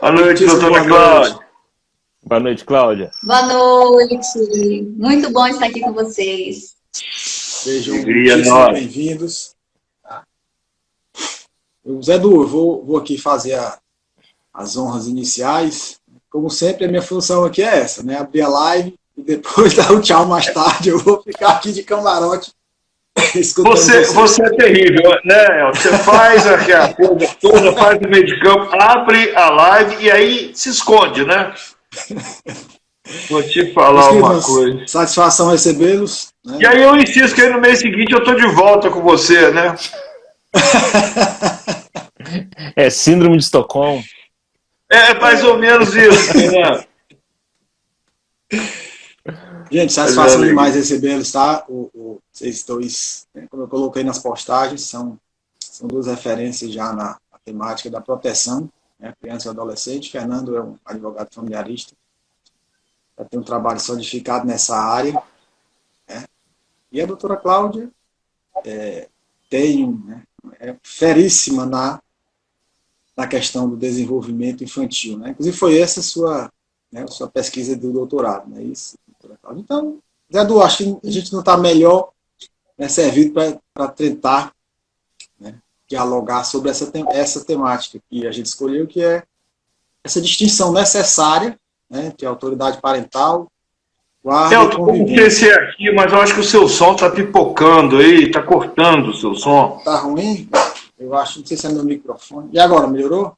Boa noite, Muitíssimo doutora boa noite. Cláudia. Boa noite, Cláudia. Boa noite. Muito bom estar aqui com vocês. Sejam Alegria muitíssimo nossa. bem-vindos. Zé Du, eu vou aqui fazer as honras iniciais. Como sempre, a minha função aqui é essa, né? Abrir a live e depois dar o tchau mais tarde. Eu vou ficar aqui de camarote escutando Você é terrível, né? Você faz a coisa toda, faz o meio de campo, abre a live e aí se esconde, né? Vou te falar uma coisa. Satisfação recebê-los. Né? E aí eu insisto que aí no mês seguinte eu estou de volta com você, né? É síndrome de Estocolmo. É mais ou menos isso, né? Gente, satisfação demais recebê-los, tá? Vocês dois, né, como eu coloquei nas postagens, são duas referências já na temática da proteção, né, criança e adolescente. Fernando é um advogado familiarista, já tem um trabalho solidificado nessa área, né? E a doutora Cláudia é feríssima na questão do desenvolvimento infantil, né? Inclusive foi essa sua pesquisa do doutorado, não é isso? Então, Zé Du, acho que a gente não está melhor, né, servido para tentar, né, dialogar sobre essa temática que a gente escolheu, que é essa distinção necessária, né, entre autoridade parental, guarda e convivência. Eu não sei aqui, mas eu acho que o seu som está pipocando aí, está cortando o seu som. Está ruim? Eu acho, não sei se é meu microfone. E agora, melhorou?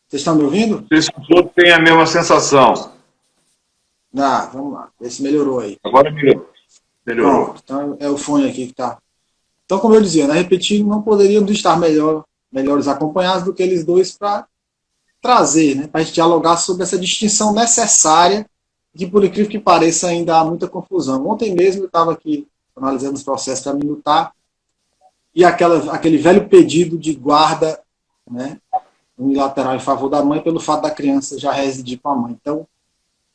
Vocês estão me ouvindo? Não sei se os outros têm a mesma sensação. Não, vamos lá, vê se melhorou aí. Agora melhorou. Pronto, então é o fone aqui que está. Então, como eu dizia, né, repetindo, não poderíamos estar melhores acompanhados do que eles dois para trazer, né, para a gente dialogar sobre essa distinção necessária, que, por incrível que pareça, ainda há muita confusão. Ontem mesmo eu estava aqui analisando os processos para minutar, e aquele velho pedido de guarda, né, unilateral em favor da mãe, pelo fato da criança já residir com a mãe. Então,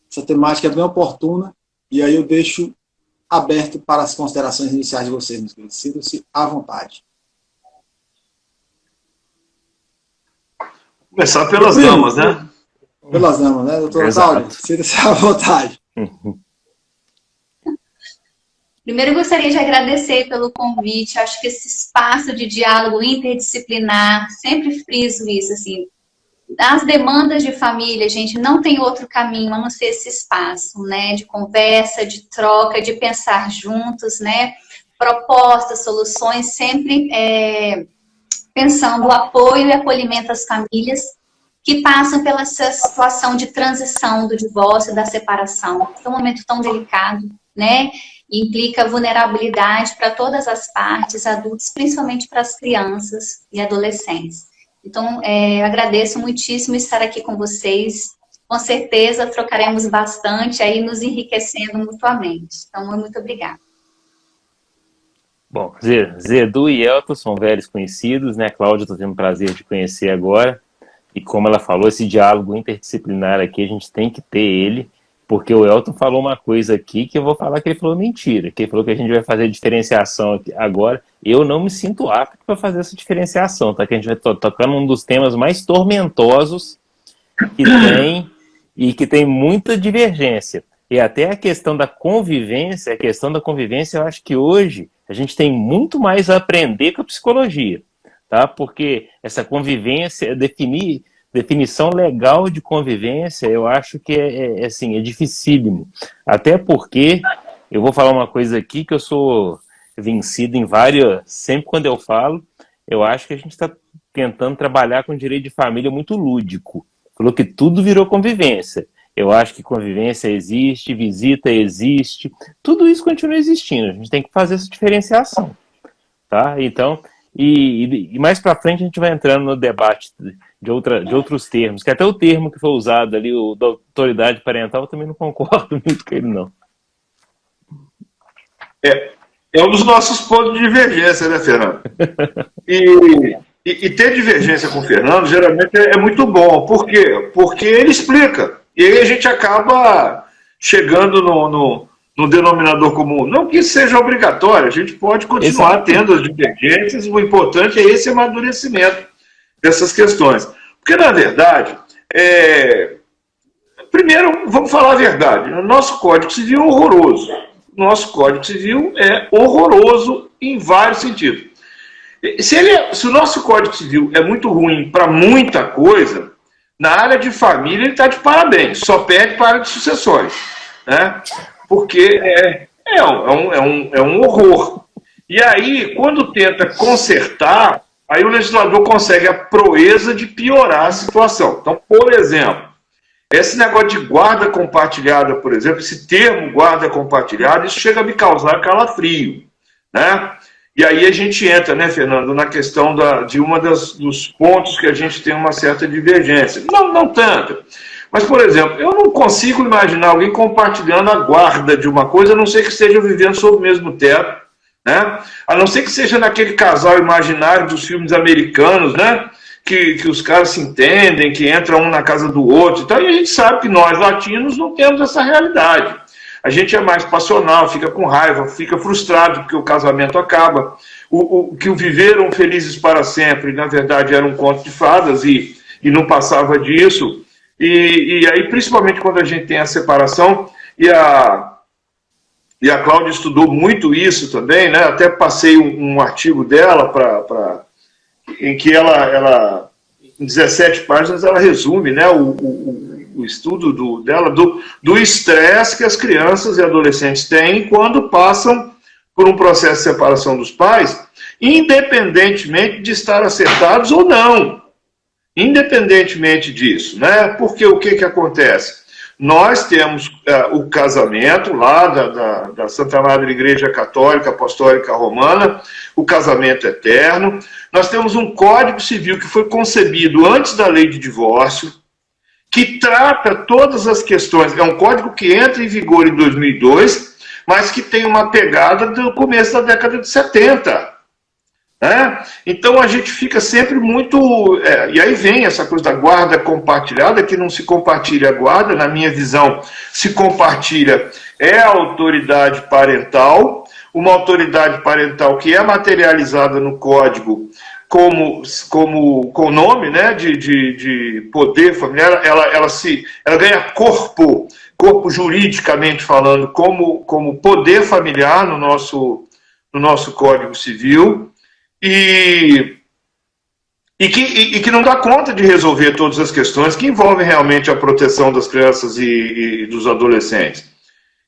essa temática é bem oportuna, e aí eu deixo aberto para as considerações iniciais de vocês, meus queridos. Sintam-se à vontade. Começar pelas damas, né? Pelas damas, né, doutora Cláudia? Sinta-se à vontade. Primeiro, eu gostaria de agradecer pelo convite. Acho que esse espaço de diálogo interdisciplinar, sempre friso isso, assim, as demandas de família, gente, não tem outro caminho a não ser esse espaço, né, de conversa, de troca, de pensar juntos, né, propostas, soluções, sempre pensando o apoio e acolhimento às famílias que passam pela essa situação de transição do divórcio e da separação. É um momento tão delicado, né, implica vulnerabilidade para todas as partes, adultos, principalmente para as crianças e adolescentes. Então, agradeço muitíssimo estar aqui com vocês. Com certeza, trocaremos bastante aí, nos enriquecendo mutuamente. Então, muito obrigada. Bom, Zé Du e Elton são velhos conhecidos, né? A Cláudia, estou tendo o prazer de conhecer agora. E como ela falou, esse diálogo interdisciplinar aqui, a gente tem que ter ele, porque o Elton falou uma coisa aqui que eu vou falar que ele falou mentira, que ele falou que a gente vai fazer diferenciação aqui agora. Eu não me sinto apto para fazer essa diferenciação, tá? Que a gente vai tocar num dos temas mais tormentosos que tem e que tem muita divergência. E até a questão da convivência, eu acho que hoje a gente tem muito mais a aprender com a psicologia, tá? Porque essa convivência, definição legal de convivência, eu acho que assim, é dificílimo. Até porque, eu vou falar uma coisa aqui que eu sou vencido em várias, sempre quando eu falo, eu acho que a gente está tentando trabalhar com direito de família muito lúdico. Falou que tudo virou convivência. Eu acho que convivência existe, visita existe, tudo isso continua existindo. A gente tem que fazer essa diferenciação, tá? Então, e mais para frente a gente vai entrando no debate de outros termos, que até o termo que foi usado ali, o da autoridade parental, eu também não concordo muito com ele, não. É um dos nossos pontos de divergência, né, Fernando? E ter divergência com o Fernando, geralmente, é muito bom. Por quê? Porque ele explica. E aí a gente acaba chegando no denominador comum. Não que isso seja obrigatório, a gente pode continuar tendo as divergências, o importante é esse amadurecimento dessas questões. Porque, na verdade, Primeiro, vamos falar a verdade. O nosso Código Civil é horroroso. O nosso Código Civil é horroroso em vários sentidos. Se o nosso Código Civil é muito ruim para muita coisa, na área de família ele está de parabéns, só perde para a área de sucessões, né? Porque é um horror. E aí, quando tenta consertar, aí o legislador consegue a proeza de piorar a situação. Então, por exemplo, esse negócio de guarda compartilhada, por exemplo, esse termo guarda compartilhada, isso chega a me causar calafrio, né? E aí a gente entra, né, Fernando, na questão de dos pontos que a gente tem uma certa divergência. Não tanto. Mas, por exemplo, eu não consigo imaginar alguém compartilhando a guarda de uma coisa, a não ser que esteja vivendo sob o mesmo teto, né? A não ser que seja naquele casal imaginário dos filmes americanos, né? Que os caras se entendem, que entram um na casa do outro. Então, e a gente sabe que nós, latinos, não temos essa realidade. A gente é mais passional, fica com raiva, fica frustrado porque o casamento acaba. Que o viveram felizes para sempre, na verdade, era um conto de fadas e não passava disso. E aí, principalmente quando a gente tem a separação, e a Cláudia estudou muito isso também, né? Até passei um artigo dela em que ela, em 17 páginas, ela resume, né, o estudo dela do estresse que as crianças e adolescentes têm quando passam por um processo de separação dos pais, independentemente de estar acertados ou não. Independentemente disso, né? Porque o que acontece? Nós temos o casamento lá da Santa Madre Igreja Católica Apostólica Romana, o casamento eterno. Nós temos um Código Civil que foi concebido antes da lei de divórcio, que trata todas as questões. É um código que entra em vigor em 2002, mas que tem uma pegada do começo da década de 70. Né? Então a gente fica sempre muito... e aí vem essa coisa da guarda compartilhada, que não se compartilha a guarda, na minha visão, se compartilha a autoridade parental, uma autoridade parental que é materializada no código com o nome, né, de poder familiar, ela ganha corpo juridicamente falando, como poder familiar no nosso Código Civil, e que não dá conta de resolver todas as questões que envolvem realmente a proteção das crianças e dos adolescentes.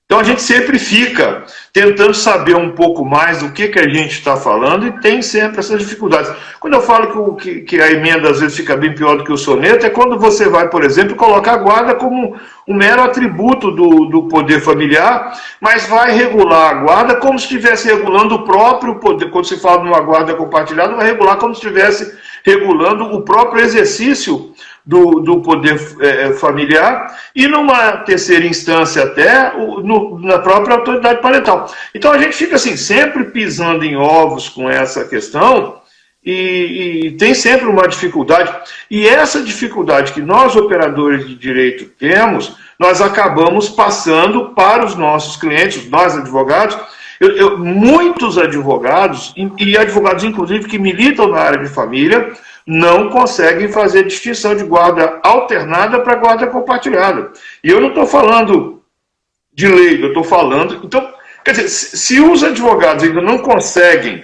Então a gente sempre fica tentando saber um pouco mais do que a gente está falando e tem sempre essas dificuldades. Quando eu falo que a emenda às vezes fica bem pior do que o soneto, é quando você vai, por exemplo, colocar a guarda como um mero atributo do poder familiar, mas vai regular a guarda como se estivesse regulando o próprio poder. Quando se fala de uma guarda compartilhada, vai regular como se estivesse regulando o próprio exercício do poder familiar e, numa terceira instância até, na própria autoridade parental. Então a gente fica assim, sempre pisando em ovos com essa questão e tem sempre uma dificuldade. E essa dificuldade que nós, operadores de direito, temos, nós acabamos passando para os nossos clientes, nós advogados. Muitos advogados, e advogados inclusive que militam na área de família, não conseguem fazer distinção de guarda alternada para guarda compartilhada. E eu não estou falando de lei, eu estou falando... Então, quer dizer, se os advogados ainda não conseguem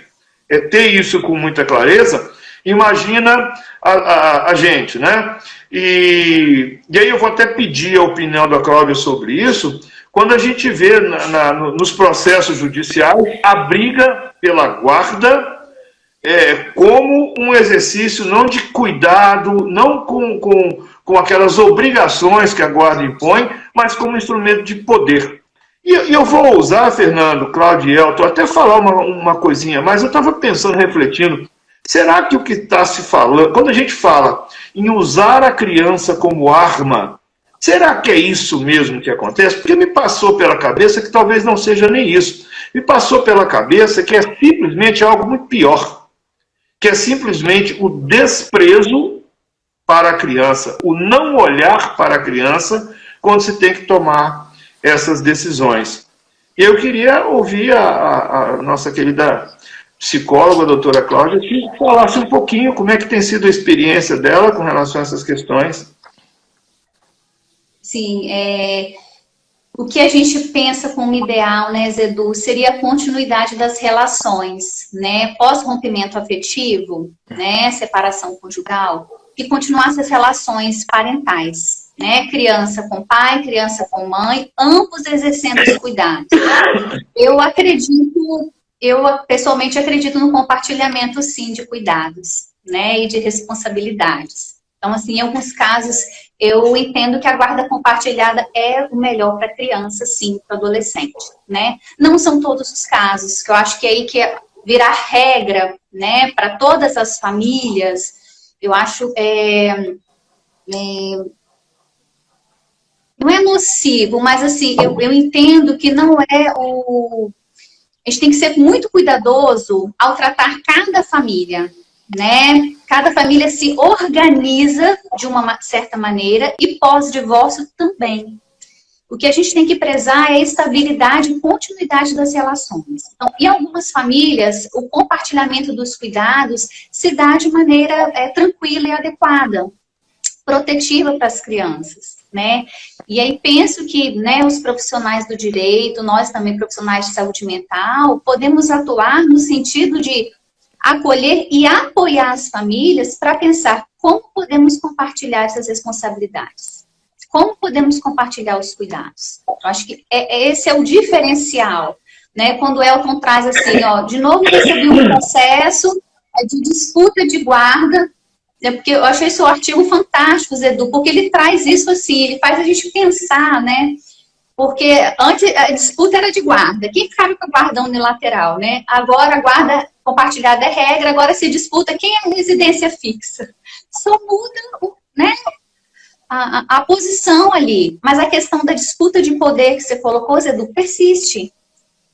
ter isso com muita clareza, imagina a gente, né? E aí eu vou até pedir a opinião da Cláudia sobre isso, quando a gente vê nos processos judiciais a briga pela guarda como um exercício não de cuidado, não com aquelas obrigações que a guarda impõe, mas como instrumento de poder. E eu vou usar, Fernando, Cláudio e Elton, até falar uma coisinha, mas eu estava pensando, refletindo, será que o que está se falando, quando a gente fala em usar a criança como arma, será que é isso mesmo que acontece? Porque me passou pela cabeça que talvez não seja nem isso. Me passou pela cabeça que é simplesmente algo muito pior, que é simplesmente o desprezo para a criança, o não olhar para a criança quando se tem que tomar essas decisões. E eu queria ouvir a nossa querida psicóloga, a doutora Cláudia, que falasse um pouquinho como é que tem sido a experiência dela com relação a essas questões. Sim, o que a gente pensa como ideal, né, Zedu, seria a continuidade das relações, né, pós-rompimento afetivo, né, separação conjugal, e continuasse as relações parentais, né, criança com pai, criança com mãe, ambos exercendo os cuidados. Eu pessoalmente acredito no compartilhamento, sim, de cuidados, né, e de responsabilidades. Então, assim, em alguns casos, eu entendo que a guarda compartilhada é o melhor para a criança, sim, para o adolescente, né? Não são todos os casos, que eu acho que é aí que virar regra, né, para todas as famílias, eu acho não é nocivo, mas assim, eu entendo que não é a gente tem que ser muito cuidadoso ao tratar cada família, né? Cada família se organiza de uma certa maneira e pós-divórcio também. O que a gente tem que prezar é a estabilidade e continuidade das relações. Então, em algumas famílias, o compartilhamento dos cuidados se dá de maneira tranquila e adequada, protetiva para as crianças, né? E aí penso que, né, os profissionais do direito, nós também profissionais de saúde mental, podemos atuar no sentido de acolher e apoiar as famílias para pensar como podemos compartilhar essas responsabilidades, como podemos compartilhar os cuidados. Eu acho que esse é o diferencial, né? Quando o Elton traz assim, ó, de novo recebi um processo de disputa de guarda, porque eu achei esse artigo fantástico, Zedu, porque ele traz isso assim, ele faz a gente pensar, né? Porque antes a disputa era de guarda. Quem ficava com a guarda unilateral, né? Agora a guarda compartilhada é regra, agora se disputa quem é a residência fixa. Só muda, né, a posição ali. Mas a questão da disputa de poder que você colocou, Zedu, persiste.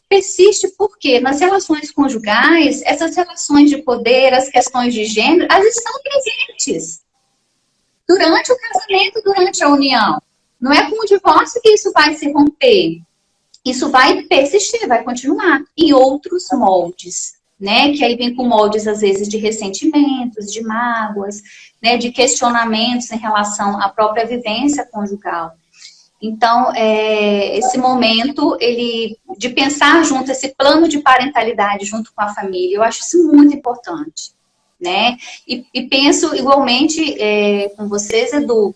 Persiste porque nas relações conjugais, essas relações de poder, as questões de gênero, elas estão presentes. Durante o casamento, durante a união. Não é com o divórcio que isso vai se romper. Isso vai persistir, vai continuar em outros moldes, né? Que aí vem com moldes, às vezes, de ressentimentos, de mágoas, né? De questionamentos em relação à própria vivência conjugal. Então, esse momento, de pensar junto, esse plano de parentalidade junto com a família, eu acho isso muito importante, né? E penso igualmente com vocês, Edu,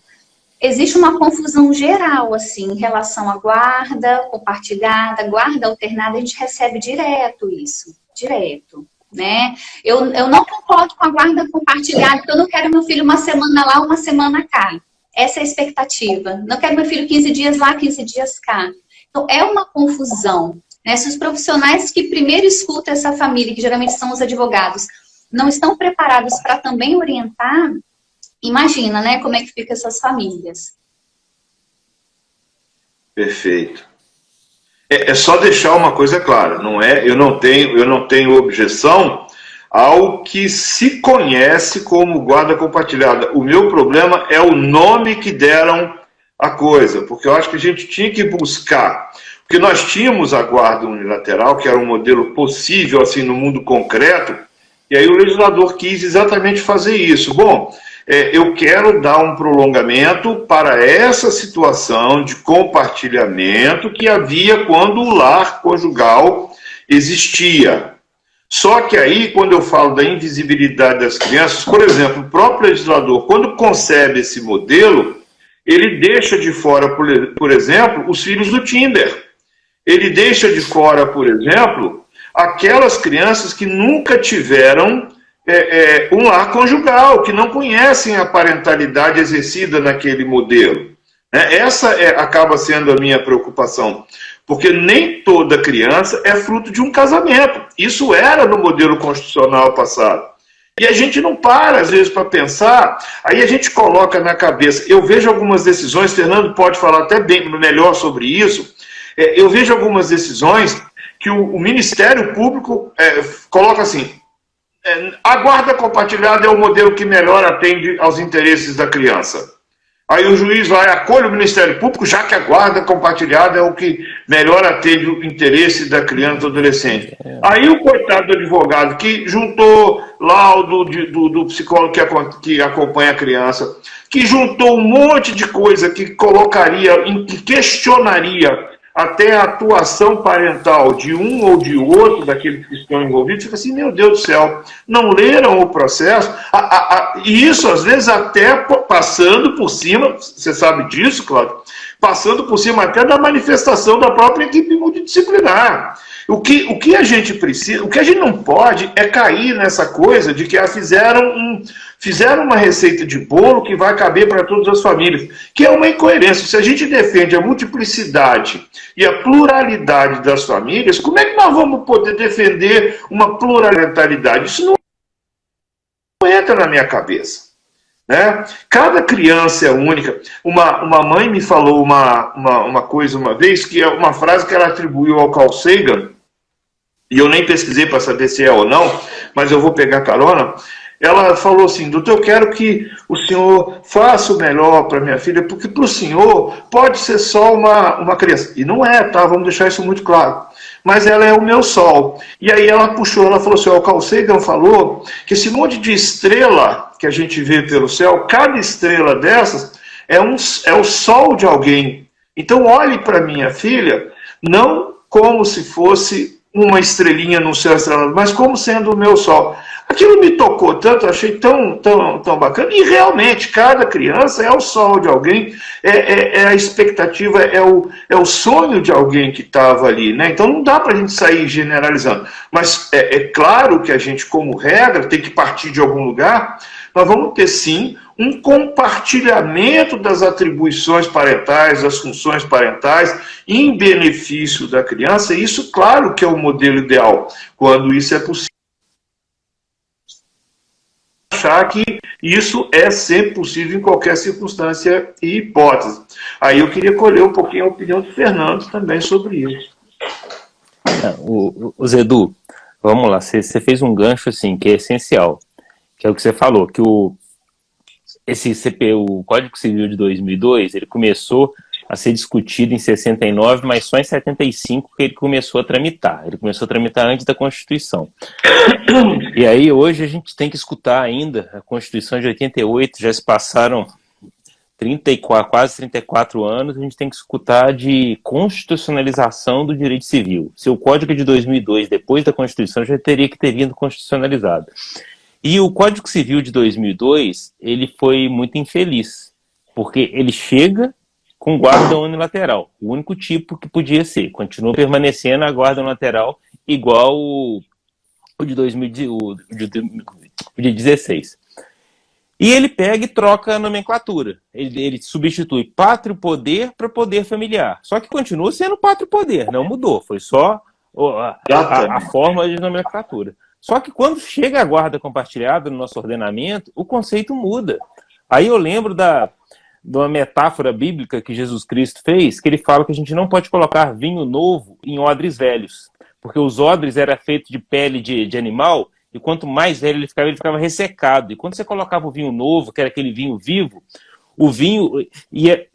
existe uma confusão geral, assim, em relação à guarda compartilhada, guarda alternada, a gente recebe direto isso, direto, né? Eu não concordo com a guarda compartilhada, porque eu não quero meu filho uma semana lá, uma semana cá. Essa é a expectativa. Não quero meu filho 15 dias lá, 15 dias cá. Então, é uma confusão, né? Se os profissionais que primeiro escutam essa família, que geralmente são os advogados, não estão preparados para também orientar, imagina, né, como é que ficam essas famílias. Perfeito. É só deixar uma coisa clara, não é? Eu não tenho objeção ao que se conhece como guarda compartilhada. O meu problema é o nome que deram à coisa, porque eu acho que a gente tinha que buscar, porque nós tínhamos a guarda unilateral, que era um modelo possível assim no mundo concreto, e aí o legislador quis exatamente fazer isso. Bom, eu quero dar um prolongamento para essa situação de compartilhamento que havia quando o lar conjugal existia. Só que aí, quando eu falo da invisibilidade das crianças, por exemplo, o próprio legislador, quando concebe esse modelo, ele deixa de fora, por exemplo, os filhos do Tinder. Ele deixa de fora, por exemplo, aquelas crianças que nunca tiveram um lar conjugal, que não conhecem a parentalidade exercida naquele modelo. Essa acaba sendo a minha preocupação, porque nem toda criança é fruto de um casamento. Isso era no modelo constitucional passado. E a gente não para, às vezes, para pensar, aí a gente coloca na cabeça. Eu vejo algumas decisões, Fernando pode falar até bem melhor sobre isso, eu vejo algumas decisões que o Ministério Público coloca assim, a guarda compartilhada é o modelo que melhor atende aos interesses da criança. Aí o juiz vai, acolhe o Ministério Público, já que a guarda compartilhada é o que melhor atende o interesse da criança ou adolescente. Aí o coitado do advogado que juntou laudo do psicólogo que acompanha a criança, que juntou um monte de coisa que colocaria, que questionaria até a atuação parental de um ou de outro daqueles que estão envolvidos, fica assim, meu Deus do céu, não leram o processo, e isso às vezes até passando por cima, você sabe disso, Cláudio, passando por cima até da manifestação da própria equipe multidisciplinar. O que a gente precisa, o que a gente não pode é cair nessa coisa de que fizeram uma receita de bolo que vai caber para todas as famílias, que é uma incoerência. Se a gente defende a multiplicidade e a pluralidade das famílias, como é que nós vamos poder defender uma pluralidade? Isso não entra na minha cabeça. Né? Cada criança é única. Uma mãe me falou uma coisa uma vez, que é uma frase que ela atribuiu ao Carl Sagan, e eu nem pesquisei para saber se é ou não, mas eu vou pegar carona. Ela falou assim, doutor, eu quero que o senhor faça o melhor para minha filha, porque para o senhor pode ser só uma criança. E não é, tá? Vamos deixar isso muito claro. Mas ela é o meu sol. E aí ela puxou, ela falou assim, o Carl Sagan falou que esse monte de estrela que a gente vê pelo céu, cada estrela dessas é o sol de alguém. Então olhe para minha filha, não como se fosse uma estrelinha no céu estrelado, mas como sendo o meu sol. Aquilo me tocou tanto, achei tão bacana, e realmente, cada criança é o sol de alguém, é a expectativa, é o sonho de alguém que estava ali, né? Então não dá para a gente sair generalizando, mas é claro que a gente, como regra, tem que partir de algum lugar. Nós vamos ter sim um compartilhamento das atribuições parentais, das funções parentais, em benefício da criança, e isso, claro, que é o modelo ideal, quando isso é possível. Achar que isso é sempre possível em qualquer circunstância e hipótese. Aí eu queria colher um pouquinho a opinião do Fernando também sobre isso. O Zedu, vamos lá, você fez um gancho assim, que é essencial, que é o que você falou, que esse CPU, o Código Civil de 2002, ele começou a ser discutido em 69, mas só em 75 que ele começou a tramitar. Ele começou a tramitar antes da Constituição. E aí hoje a gente tem que escutar ainda a Constituição de 88, já se passaram 34, quase 34 anos, a gente tem que escutar de constitucionalização do direito civil. Se o Código é de 2002, depois da Constituição, já teria que ter vindo constitucionalizado. E o Código Civil de 2002, ele foi muito infeliz, porque ele chega com guarda unilateral, o único tipo que podia ser, continua permanecendo a guarda unilateral igual o de 2016. E ele pega e troca a nomenclatura, ele substitui pátrio poder para poder familiar, só que continua sendo pátrio poder, não mudou, foi só a forma de nomenclatura. Só que quando chega a guarda compartilhada no nosso ordenamento, o conceito muda. Aí eu lembro de uma metáfora bíblica que Jesus Cristo fez, que ele fala que a gente não pode colocar vinho novo em odres velhos, porque os odres eram feitos de pele de animal, e quanto mais velho ele ficava ressecado. E quando você colocava o vinho novo, que era aquele vinho vivo, o vinho ia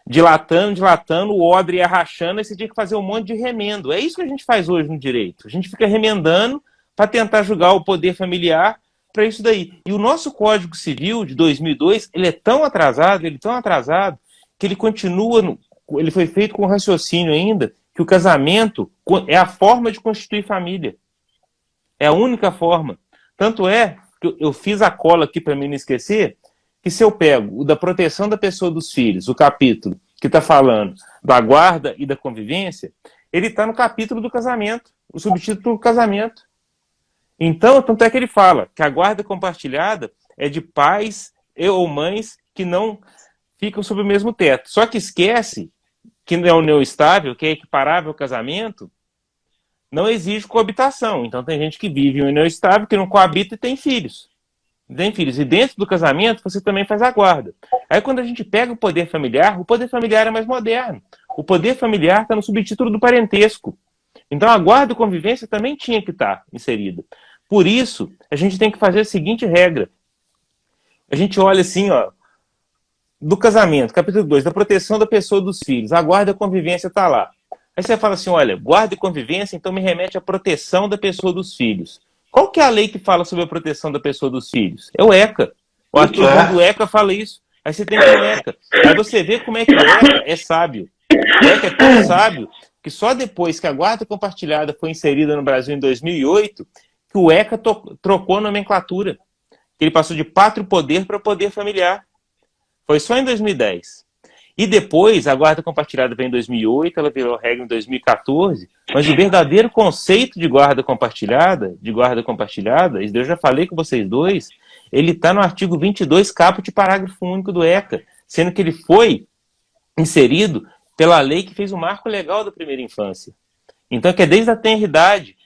dilatando, o odre ia rachando, e você tinha que fazer um monte de remendo. É isso que a gente faz hoje no direito. A gente fica remendando para tentar julgar o poder familiar para isso daí. E o nosso Código Civil de 2002, ele é tão atrasado, que ele continua, ele foi feito com raciocínio ainda, que o casamento é a forma de constituir família. É a única forma. Tanto é que eu fiz a cola aqui para mim não esquecer, que se eu pego o da proteção da pessoa dos filhos, o capítulo que está falando da guarda e da convivência, ele está no capítulo do casamento, o subtítulo do casamento. Então, tanto é que ele fala que a guarda compartilhada é de pais ou mães que não ficam sob o mesmo teto. Só que esquece que na união estável, que é equiparável ao casamento, não exige coabitação. Então tem gente que vive em união estável, que não coabita e tem filhos. E dentro do casamento, você também faz a guarda. Aí quando a gente pega o poder familiar é mais moderno. O poder familiar está no subtítulo do parentesco. Então a guarda e convivência também tinha que estar inserida. Por isso, a gente tem que fazer a seguinte regra. A gente olha assim, ó, do casamento, capítulo 2, da proteção da pessoa e dos filhos, a guarda e a convivência está lá. Aí você fala assim, olha, guarda e convivência, então me remete à proteção da pessoa e dos filhos. Qual que é a lei que fala sobre a proteção da pessoa e dos filhos? É o ECA. O artigo 1 do ECA fala isso. Aí você tem que ir no ECA. Aí você vê como é que o ECA é sábio. O ECA é tão sábio que só depois que a guarda compartilhada foi inserida no Brasil em 2008, que o ECA trocou a nomenclatura. Ele passou de pátrio poder para poder familiar. Foi só em 2010. E depois, a guarda compartilhada veio em 2008, ela virou regra em 2014, mas o verdadeiro conceito de guarda compartilhada, isso eu já falei com vocês dois, ele está no artigo 22, caput, parágrafo único do ECA, sendo que ele foi inserido pela lei que fez o marco legal da primeira infância. Então, que é desde a tenridade,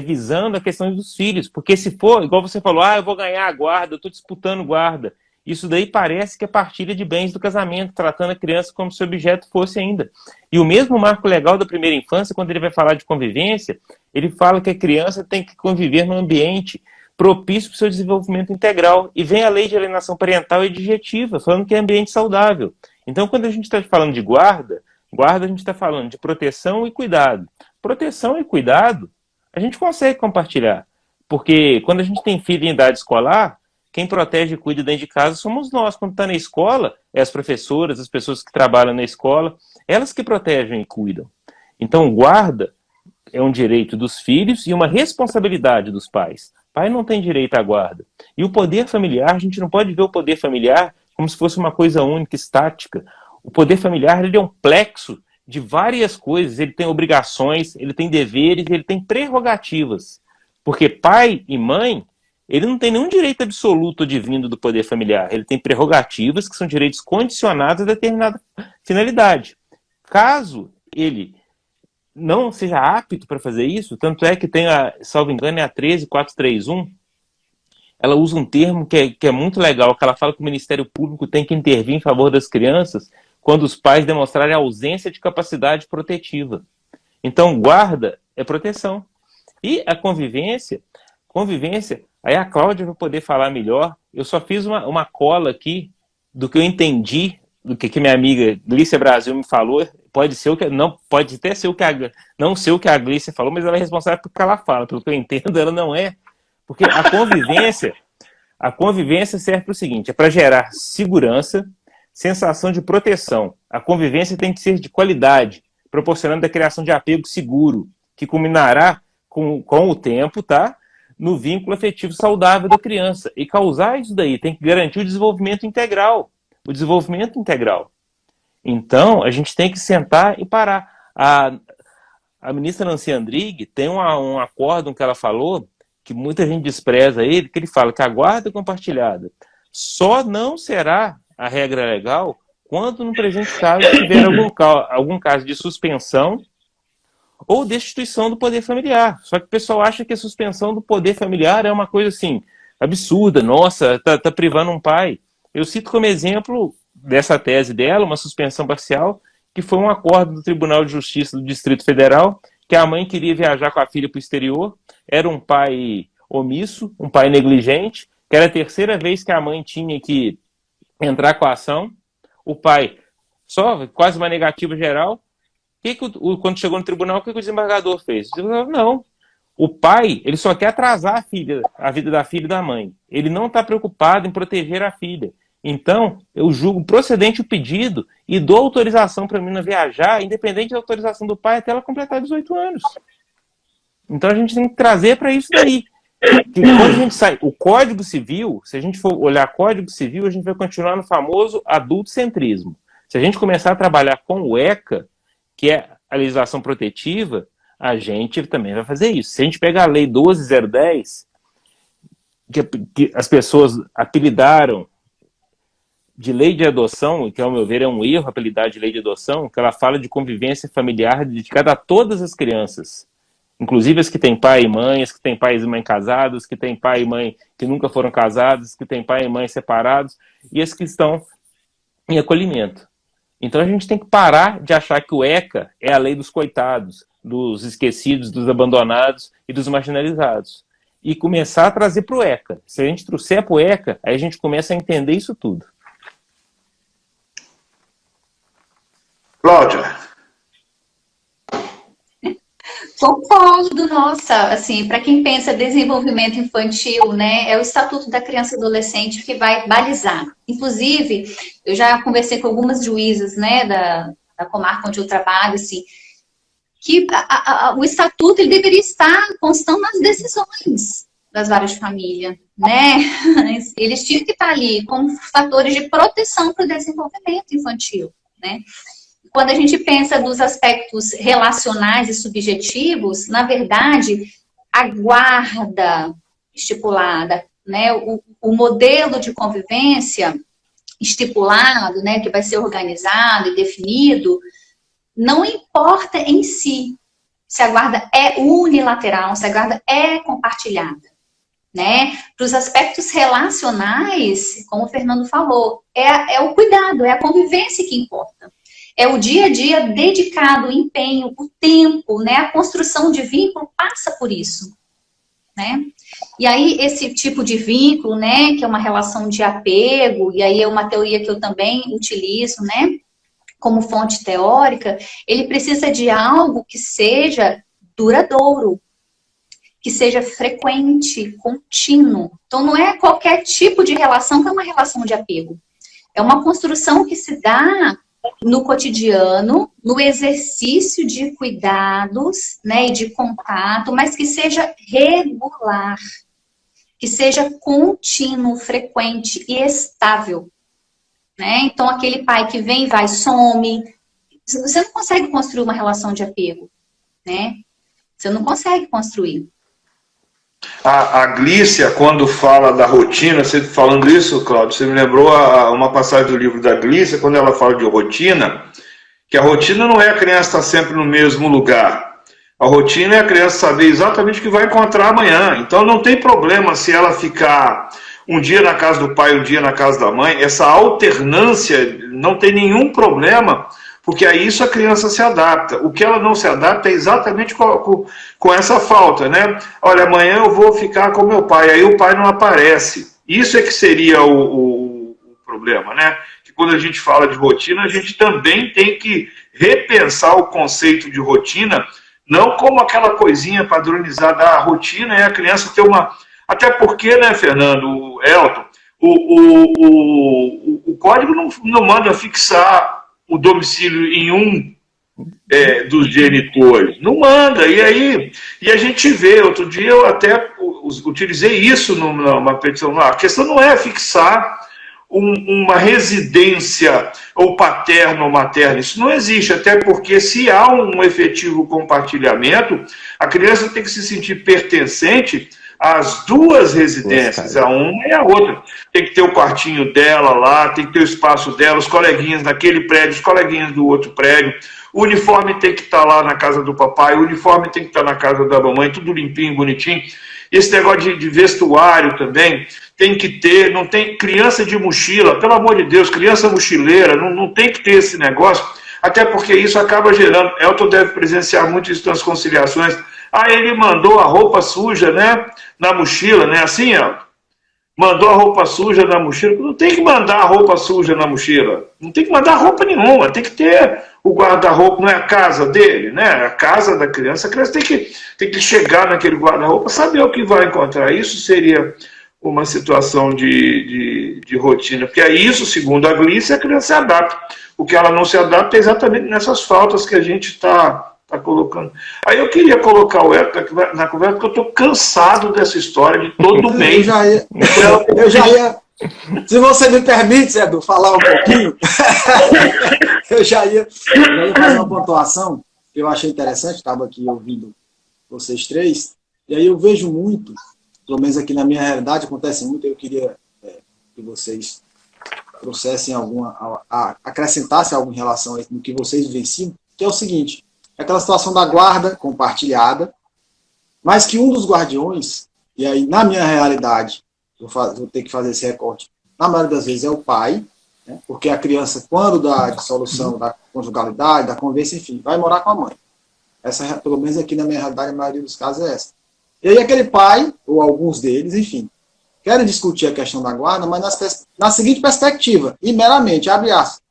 visando a questão dos filhos, porque se for, igual você falou, eu vou ganhar a guarda, eu estou disputando guarda, isso daí parece que é partilha de bens do casamento, tratando a criança como se o objeto fosse ainda. E o mesmo marco legal da primeira infância, quando ele vai falar de convivência, ele fala que a criança tem que conviver num ambiente propício para o seu desenvolvimento integral. E vem a lei de alienação parental e adjetiva, falando que é ambiente saudável. Então, quando a gente está falando de guarda a gente está falando de proteção e cuidado. Proteção e cuidado, a gente consegue compartilhar. Porque quando a gente tem filho em idade escolar, quem protege e cuida dentro de casa somos nós. Quando está na escola, é as professoras, as pessoas que trabalham na escola, elas que protegem e cuidam. Então, guarda é um direito dos filhos e uma responsabilidade dos pais. Pai não tem direito à guarda. E o poder familiar, a gente não pode ver o poder familiar como se fosse uma coisa única, estática. O poder familiar, ele é um plexo de várias coisas. Ele tem obrigações, ele tem deveres, ele tem prerrogativas. Porque pai e mãe, ele não tem nenhum direito absoluto advindo do poder familiar. Ele tem prerrogativas que são direitos condicionados a determinada finalidade. Caso ele não seja apto para fazer isso, tanto é que tem, salvo engano, é a 13431, ela usa um termo que é muito legal, que ela fala que o Ministério Público tem que intervir em favor das crianças quando os pais demonstrarem ausência de capacidade protetiva. Então, guarda é proteção. E a convivência, aí a Cláudia vai poder falar melhor. Eu só fiz uma cola aqui do que eu entendi, do que minha amiga Glícia Brasil me falou. Pode ser o que não pode até ser o que não ser o que a Glícia falou, mas ela é responsável pelo que ela fala. Pelo que eu entendo, ela não é. Porque a convivência serve para o seguinte, é para gerar segurança, sensação de proteção. A convivência tem que ser de qualidade, proporcionando a criação de apego seguro, que culminará com o tempo, tá? No vínculo afetivo saudável da criança. E causar isso daí tem que garantir o desenvolvimento integral. O desenvolvimento integral. Então, a gente tem que sentar e parar. A ministra Nancy Andrighi tem um acórdão que ela falou, que muita gente despreza ele, que ele fala que a guarda compartilhada só não será a regra legal quando, no presente caso, tiver algum caso de suspensão ou destituição do poder familiar. Só que o pessoal acha que a suspensão do poder familiar é uma coisa assim, absurda, nossa, tá privando um pai. Eu cito como exemplo dessa tese dela, uma suspensão parcial, que foi um acordo do Tribunal de Justiça do Distrito Federal, que a mãe queria viajar com a filha para o exterior, era um pai omisso, um pai negligente, que era a terceira vez que a mãe tinha que entrar com a ação, o pai só, quase uma negativa geral. Quando chegou no tribunal, o que o desembargador fez? O desembargador, não. O pai, ele só quer atrasar a vida da filha e da mãe. Ele não está preocupado em proteger a filha. Então, eu julgo procedente o pedido e dou autorização para a menina viajar, independente da autorização do pai, até ela completar 18 anos. Então, a gente tem que trazer para isso daí. Que quando a gente sai, o Código Civil, se a gente for olhar Código Civil, a gente vai continuar no famoso adultocentrismo. Se a gente começar a trabalhar com o ECA, que é a legislação protetiva, a gente também vai fazer isso. Se a gente pegar a Lei 12.010, que as pessoas apelidaram de lei de adoção, que ao meu ver é um erro apelidar de lei de adoção, que ela fala de convivência familiar dedicada a todas as crianças, inclusive as que têm pai e mãe, as que têm pai e mãe casados, que têm pai e mãe que nunca foram casados, que têm pai e mãe separados, e as que estão em acolhimento. Então a gente tem que parar de achar que o ECA é a lei dos coitados, dos esquecidos, dos abandonados e dos marginalizados. E começar a trazer para o ECA. Se a gente trouxer para o ECA, aí a gente começa a entender isso tudo. Cláudia. Concordo, nossa, assim, para quem pensa desenvolvimento infantil, né, é o Estatuto da Criança e Adolescente que vai balizar. Inclusive, eu já conversei com algumas juízas, né, da comarca onde eu trabalho, assim, que o Estatuto ele deveria estar constando nas decisões das varas de família, né? Eles tinham que estar ali como fatores de proteção para o desenvolvimento infantil, né? Quando a gente pensa dos aspectos relacionais e subjetivos, na verdade, a guarda estipulada, né, o modelo de convivência estipulado, né, que vai ser organizado e definido, não importa em si se a guarda é unilateral, se a guarda é compartilhada, né? Para os aspectos relacionais, como o Fernando falou, é o cuidado, é a convivência que importa. É o dia a dia dedicado, o empenho, o tempo, né? A construção de vínculo passa por isso, né? E aí, esse tipo de vínculo, né? Que é uma relação de apego, e aí é uma teoria que eu também utilizo, né? Como fonte teórica, ele precisa de algo que seja duradouro, que seja frequente, contínuo. Então, não é qualquer tipo de relação que é uma relação de apego. É uma construção que se dá no cotidiano, no exercício de cuidados, né, e de contato, mas que seja regular, que seja contínuo, frequente e estável. Né? Então, aquele pai que vem, vai, some, você não consegue construir uma relação de apego, né? Você não consegue construir. A Glícia, quando fala da rotina, você falando isso, Cláudio, você me lembrou uma passagem do livro da Glícia, quando ela fala de rotina, que a rotina não é a criança estar sempre no mesmo lugar. A rotina é a criança saber exatamente o que vai encontrar amanhã. Então não tem problema se ela ficar um dia na casa do pai, um dia na casa da mãe. Essa alternância não tem nenhum problema, porque a isso a criança se adapta. O que ela não se adapta é exatamente com essa falta, né? Olha, amanhã eu vou ficar com meu pai, aí o pai não aparece. Isso é que seria o problema, né? Que quando a gente fala de rotina, a gente também tem que repensar o conceito de rotina, não como aquela coisinha padronizada. A rotina é a criança ter uma... Até porque, né, Fernando, Elton, o código não manda fixar o domicílio em um dos genitores. Não manda. E a gente vê, outro dia eu até utilizei isso numa petição. A questão não é fixar uma residência ou paterno ou materno. Isso não existe, até porque se há um efetivo compartilhamento, a criança tem que se sentir pertencente às duas residências, a uma e a outra. Tem que ter o quartinho dela lá, tem que ter o espaço dela, os coleguinhas naquele prédio, os coleguinhas do outro prédio. O uniforme tem que estar lá na casa do papai, o uniforme tem que estar na casa da mamãe, tudo limpinho, bonitinho. Esse negócio de vestuário também tem que ter, não tem criança de mochila, pelo amor de Deus, criança mochileira, não tem que ter esse negócio, até porque isso acaba gerando, Elton deve presenciar muito isso nas conciliações. Ele mandou a roupa suja, né, na mochila, né, assim, Elton? Mandou a roupa suja na mochila. Não tem que mandar a roupa suja na mochila. Não tem que mandar roupa nenhuma. Tem que ter o guarda-roupa, não é a casa dele, né? A casa da criança. A criança tem que chegar naquele guarda-roupa, saber o que vai encontrar. Isso seria uma situação de rotina. Porque é isso, segundo a Glícia, a criança se adapta. O que ela não se adapta é exatamente nessas faltas que a gente está colocando. Aí eu queria colocar o Elton na conversa, porque eu estou cansado dessa história de todo mês. Eu já ia, se você me permite, Edu, falar um pouquinho, eu já ia fazer uma pontuação que eu achei interessante, estava aqui ouvindo vocês três, e aí eu vejo muito, pelo menos aqui na minha realidade, acontece muito, eu queria que vocês trouxessem acrescentassem algo em relação a isso, no que vocês vivenciam, que é o seguinte: aquela situação da guarda compartilhada, mas que um dos guardiões, e aí na minha realidade, vou ter que fazer esse recorte, na maioria das vezes é o pai, né, porque a criança, quando da dissolução da conjugalidade, da convivência, enfim, vai morar com a mãe. Essa, pelo menos aqui na minha realidade, a maioria dos casos é essa. E aí aquele pai, ou alguns deles, enfim, querem discutir a questão da guarda, mas na seguinte perspectiva, e meramente, abre aspas,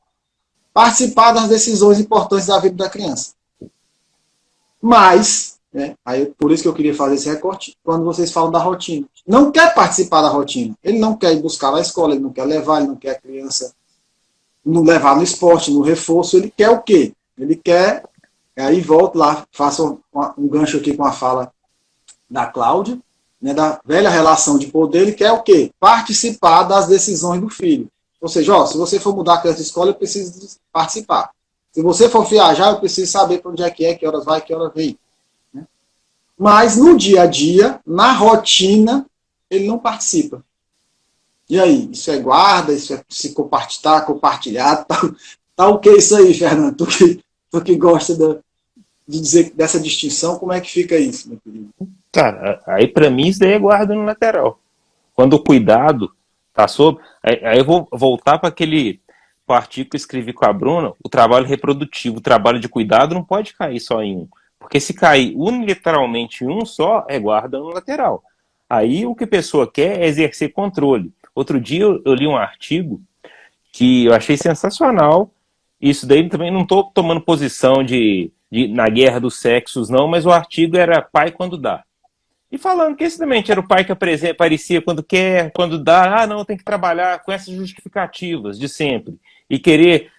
participar das decisões importantes da vida da criança. Mas, né, aí, por isso que eu queria fazer esse recorte, quando vocês falam da rotina. Não quer participar da rotina. Ele não quer ir buscar na escola, ele não quer levar, ele não quer a criança não levar no esporte, no reforço. Ele quer o quê? Ele quer, aí volto lá, faço um gancho aqui com a fala da Cláudia, né, da velha relação de poder. Ele quer o quê? Participar das decisões do filho. Ou seja, ó, se você for mudar a criança de escola, eu preciso participar. Se você for viajar, eu preciso saber para onde é, que horas vai, que horas vem. Né? Mas no dia a dia, na rotina, ele não participa. E aí? Isso é guarda? Isso é se compartilhar, compartilhado? Tá o que isso aí, Fernando? Tu que gosta de dizer dessa distinção, como é que fica isso, meu querido? Cara, aí para mim isso daí é guarda no lateral. Quando o cuidado tá sobre... Aí eu vou voltar para aquele artigo que eu escrevi com a Bruna, o trabalho reprodutivo, o trabalho de cuidado não pode cair só em um. Porque se cair unilateralmente em um só, é guarda no lateral. Aí o que a pessoa quer é exercer controle. Outro dia eu li um artigo que eu achei sensacional. Isso daí também não estou tomando posição na guerra dos sexos, não, mas o artigo era pai quando dá. E falando que esse também era o pai que aparecia quando quer, quando dá, não, tem que trabalhar com essas justificativas de sempre. E querer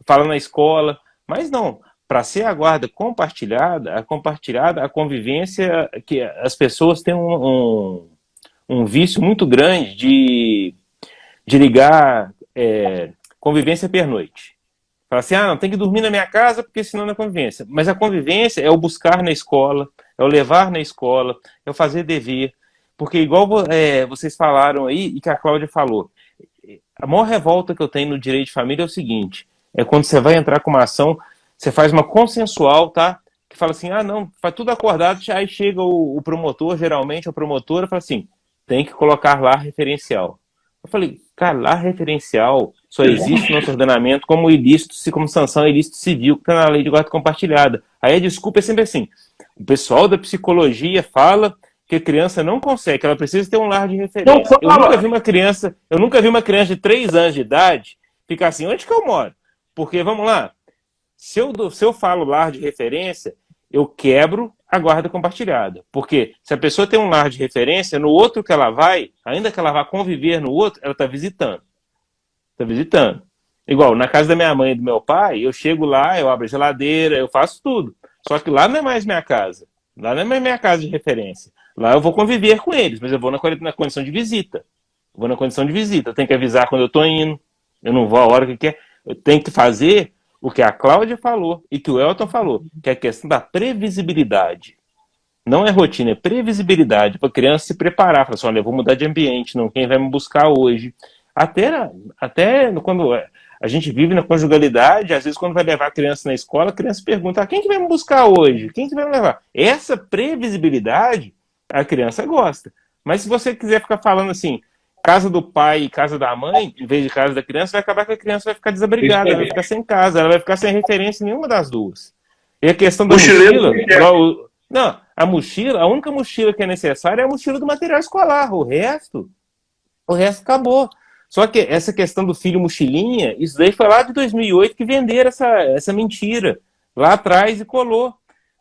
falar na escola, mas não, para ser a guarda compartilhada, a convivência, que as pessoas têm um vício muito grande de ligar convivência pernoite. Fala assim, não, tem que dormir na minha casa porque senão não é convivência. Mas a convivência é o buscar na escola, é o levar na escola, é o fazer dever. Porque igual vocês falaram aí e que a Cláudia falou, a maior revolta que eu tenho no direito de família é o seguinte, é quando você vai entrar com uma ação, você faz uma consensual, tá? Que fala assim, não, faz tudo acordado, aí chega o promotor, geralmente a promotora, fala assim, tem que colocar lá referencial. Eu falei, cara, lá referencial só existe no nosso ordenamento como ilícito, como sanção ilícito civil, que está na lei de guarda compartilhada. Aí a desculpa é sempre assim, o pessoal da psicologia fala que a criança não consegue, que ela precisa ter um lar de referência. Eu nunca vi uma criança de 3 anos de idade ficar assim, onde que eu moro? Porque, vamos lá, se eu falo lar de referência, eu quebro a guarda compartilhada. Porque se a pessoa tem um lar de referência, no outro que ela vai, ainda que ela vá conviver no outro, ela está visitando. Está visitando. Igual, na casa da minha mãe e do meu pai, eu chego lá, eu abro a geladeira, eu faço tudo. Só que lá não é mais minha casa. Lá não é mais minha casa de referência. Lá eu vou conviver com eles, mas eu vou na condição de visita. Eu vou na condição de visita. Eu tenho que avisar quando eu estou indo. Eu não vou a hora que quer. Eu tenho que fazer o que a Cláudia falou e que o Elton falou, que é a questão da previsibilidade. Não é rotina, é previsibilidade, para a criança se preparar. Falar assim, olha, eu vou mudar de ambiente, não, quem vai me buscar hoje? Até quando a gente vive na conjugalidade, às vezes quando vai levar a criança na escola, a criança pergunta, quem que vai me buscar hoje? Quem que vai me levar? Essa previsibilidade, a criança gosta. Mas se você quiser ficar falando assim, casa do pai e casa da mãe, em vez de casa da criança, vai acabar que a criança vai ficar desabrigada, ela vai ficar sem casa, ela vai ficar sem referência em nenhuma das duas. E a questão da mochila... Não, a única mochila que é necessária é a mochila do material escolar, o resto acabou. Só que essa questão do filho mochilinha, isso daí foi lá de 2008 que venderam essa mentira, lá atrás e colou.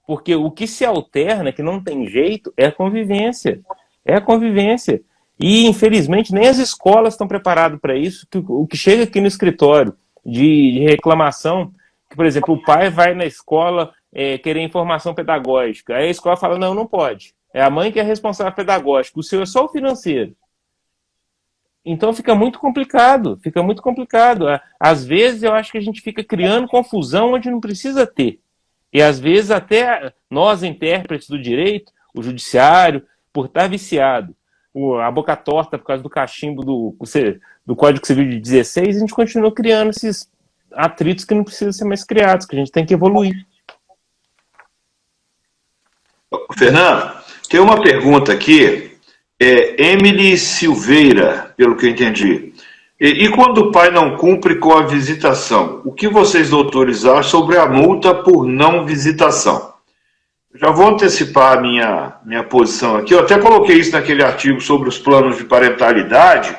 Porque o que se alterna, que não tem jeito, é a convivência. É a convivência. E, infelizmente, nem as escolas estão preparadas para isso. O que chega aqui no escritório de reclamação, que, por exemplo, o pai vai na escola querer informação pedagógica. Aí a escola fala, não pode. É a mãe que é responsável pedagógico. O seu é só o financeiro. Então fica muito complicado. Fica muito complicado. Às vezes eu acho que a gente fica criando confusão onde não precisa ter. E às vezes até nós, intérpretes do direito, o judiciário, por estar viciado, a boca torta por causa do cachimbo do Código Civil de 16, a gente continua criando esses atritos que não precisam ser mais criados, que a gente tem que evoluir. Fernando, tem uma pergunta aqui, Emily Silveira, pelo que eu entendi. E quando o pai não cumpre com a visitação, o que vocês, doutores, acham sobre a multa por não visitação? Já vou antecipar a minha posição aqui. Eu até coloquei isso naquele artigo sobre os planos de parentalidade.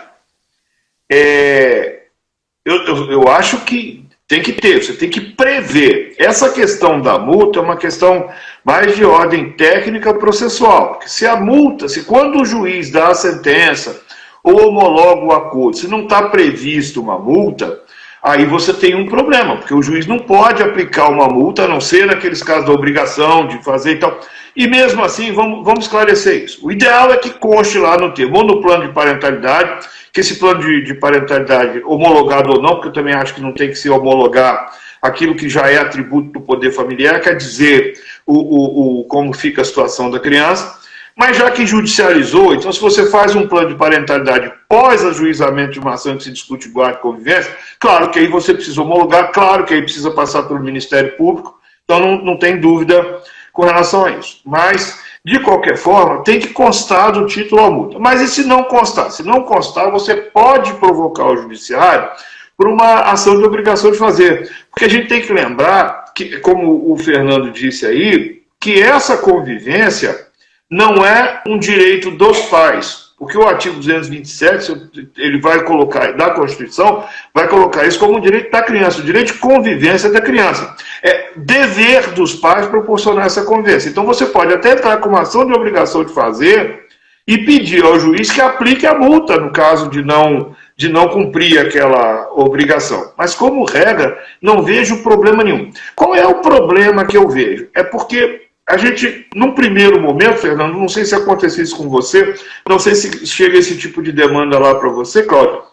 Eu acho que Tem que ter, você tem que prever. Essa questão da multa é uma questão mais de ordem técnica processual. Porque se a multa, se quando o juiz dá a sentença ou homologa o acordo, se não está previsto uma multa, aí você tem um problema, porque o juiz não pode aplicar uma multa, a não ser naqueles casos da obrigação de fazer e tal. E mesmo assim, vamos esclarecer isso. O ideal é que conste lá no termo, ou no plano de parentalidade, que esse plano de parentalidade, homologado ou não, porque eu também acho que não tem que se homologar aquilo que já é atributo do poder familiar, quer dizer como fica a situação da criança, mas já que judicializou, então se você faz um plano de parentalidade pós-ajuizamento de uma ação que se discute guarda e convivência, claro que aí você precisa homologar, claro que aí precisa passar pelo Ministério Público, então não tem dúvida com relação a isso. Mas, de qualquer forma, tem que constar do título à multa. Mas e se não constar? Se não constar, você pode provocar o judiciário por uma ação de obrigação de fazer. Porque a gente tem que lembrar, que, como o Fernando disse aí, que essa convivência não é um direito dos pais. Porque o artigo 227, ele vai colocar, da Constituição, vai colocar isso como um direito da criança, o direito de convivência da criança. É dever dos pais proporcionar essa convivência. Então você pode até entrar com uma ação de obrigação de fazer e pedir ao juiz que aplique a multa, no caso de não cumprir aquela obrigação. Mas, como regra, não vejo problema nenhum. Qual é o problema que eu vejo? É porque a gente, num primeiro momento, Fernando, não sei se aconteceu isso com você, não sei se chega esse tipo de demanda lá para você, Cláudio,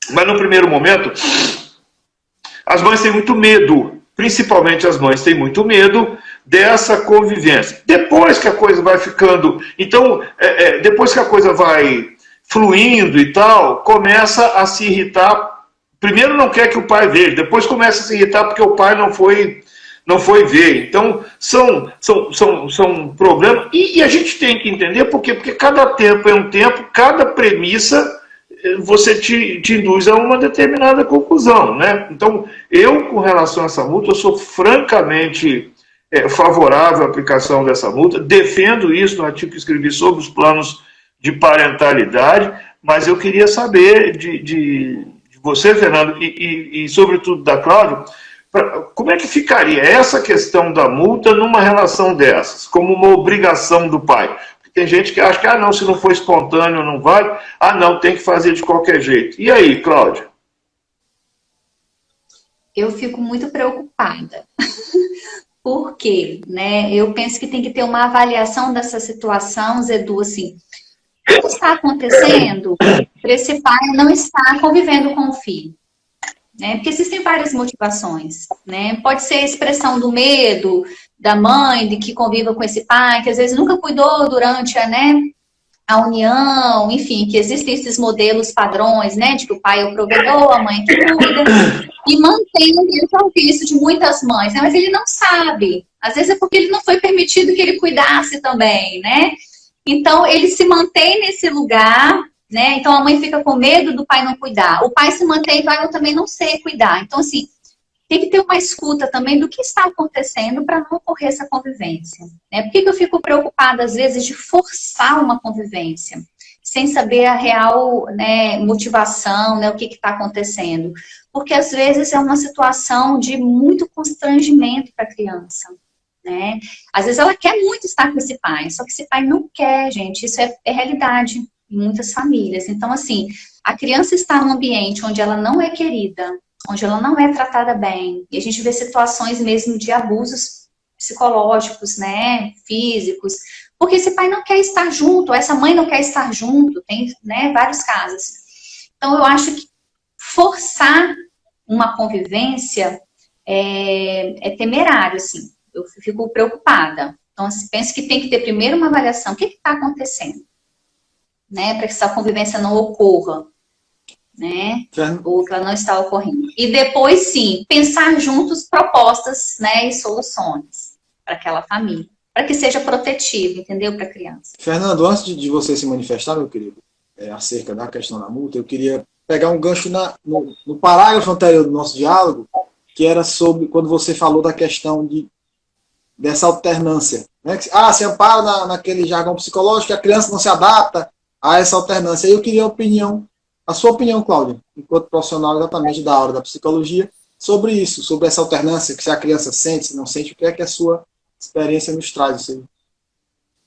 mas no primeiro momento, as mães têm muito medo, principalmente as mães têm muito medo dessa convivência. Depois que a coisa vai ficando, então, depois que a coisa vai fluindo e tal, começa a se irritar. Primeiro não quer que o pai veja, depois começa a se irritar porque o pai não foi ver. Então, são problemas. E a gente tem que entender por quê? Porque cada tempo é um tempo, cada premissa você te induz a uma determinada conclusão, né? Então, eu, com relação a essa multa, eu sou francamente favorável à aplicação dessa multa, defendo isso no artigo que escrevi sobre os planos de parentalidade, mas eu queria saber de você, Fernando, e sobretudo da Cláudia, como é que ficaria essa questão da multa numa relação dessas, como uma obrigação do pai? Porque tem gente que acha que, não, se não for espontâneo não vale, não, tem que fazer de qualquer jeito. E aí, Cláudia? Eu fico muito preocupada. Por quê? Né? Eu penso que tem que ter uma avaliação dessa situação, Zedu, assim, o que está acontecendo para esse pai não estar convivendo com o filho? Né? Porque existem várias motivações, né? Pode ser a expressão do medo da mãe de que conviva com esse pai, que às vezes nunca cuidou durante a união, enfim, que existem esses modelos padrões, né? De que o pai é o provedor, a mãe é que cuida, e mantém isso de muitas mães, né? Mas ele não sabe. Às vezes é porque ele não foi permitido que ele cuidasse também, né? Então, ele se mantém nesse lugar, né? Então, a mãe fica com medo do pai não cuidar. O pai se mantém, então, eu também não sei cuidar. Então, assim, tem que ter uma escuta também do que está acontecendo para não ocorrer essa convivência. Né? Por que eu fico preocupada, às vezes, de forçar uma convivência, sem saber a real, né, motivação, né, o que está acontecendo? Porque, às vezes, é uma situação de muito constrangimento para a criança. Né? Às vezes, ela quer muito estar com esse pai, só que esse pai não quer, gente. Isso é realidade em muitas famílias. Então, assim, a criança está num ambiente onde ela não é querida, onde ela não é tratada bem, e a gente vê situações mesmo de abusos psicológicos, né, físicos, porque esse pai não quer estar junto, essa mãe não quer estar junto, tem, né, vários casos. Então, eu acho que forçar uma convivência é temerário, assim, eu fico preocupada. Então, assim, penso que tem que ter primeiro uma avaliação, o que está acontecendo? Né, para que essa convivência não ocorra, né, ou que ela não está ocorrendo. E depois, sim, pensar juntos propostas, né, e soluções para aquela família, para que seja protetivo, entendeu, para a criança. Fernando, antes de você se manifestar, meu querido, acerca da questão da multa, eu queria pegar um gancho no parágrafo anterior do nosso diálogo, que era sobre, quando você falou da questão dessa alternância, né, que, se ampara naquele jargão psicológico, que a criança não se adapta a essa alternância. Eu queria a sua opinião, Cláudia, enquanto profissional exatamente da área da psicologia, sobre isso, sobre essa alternância, que se a criança sente, se não sente, o que é que a sua experiência nos traz,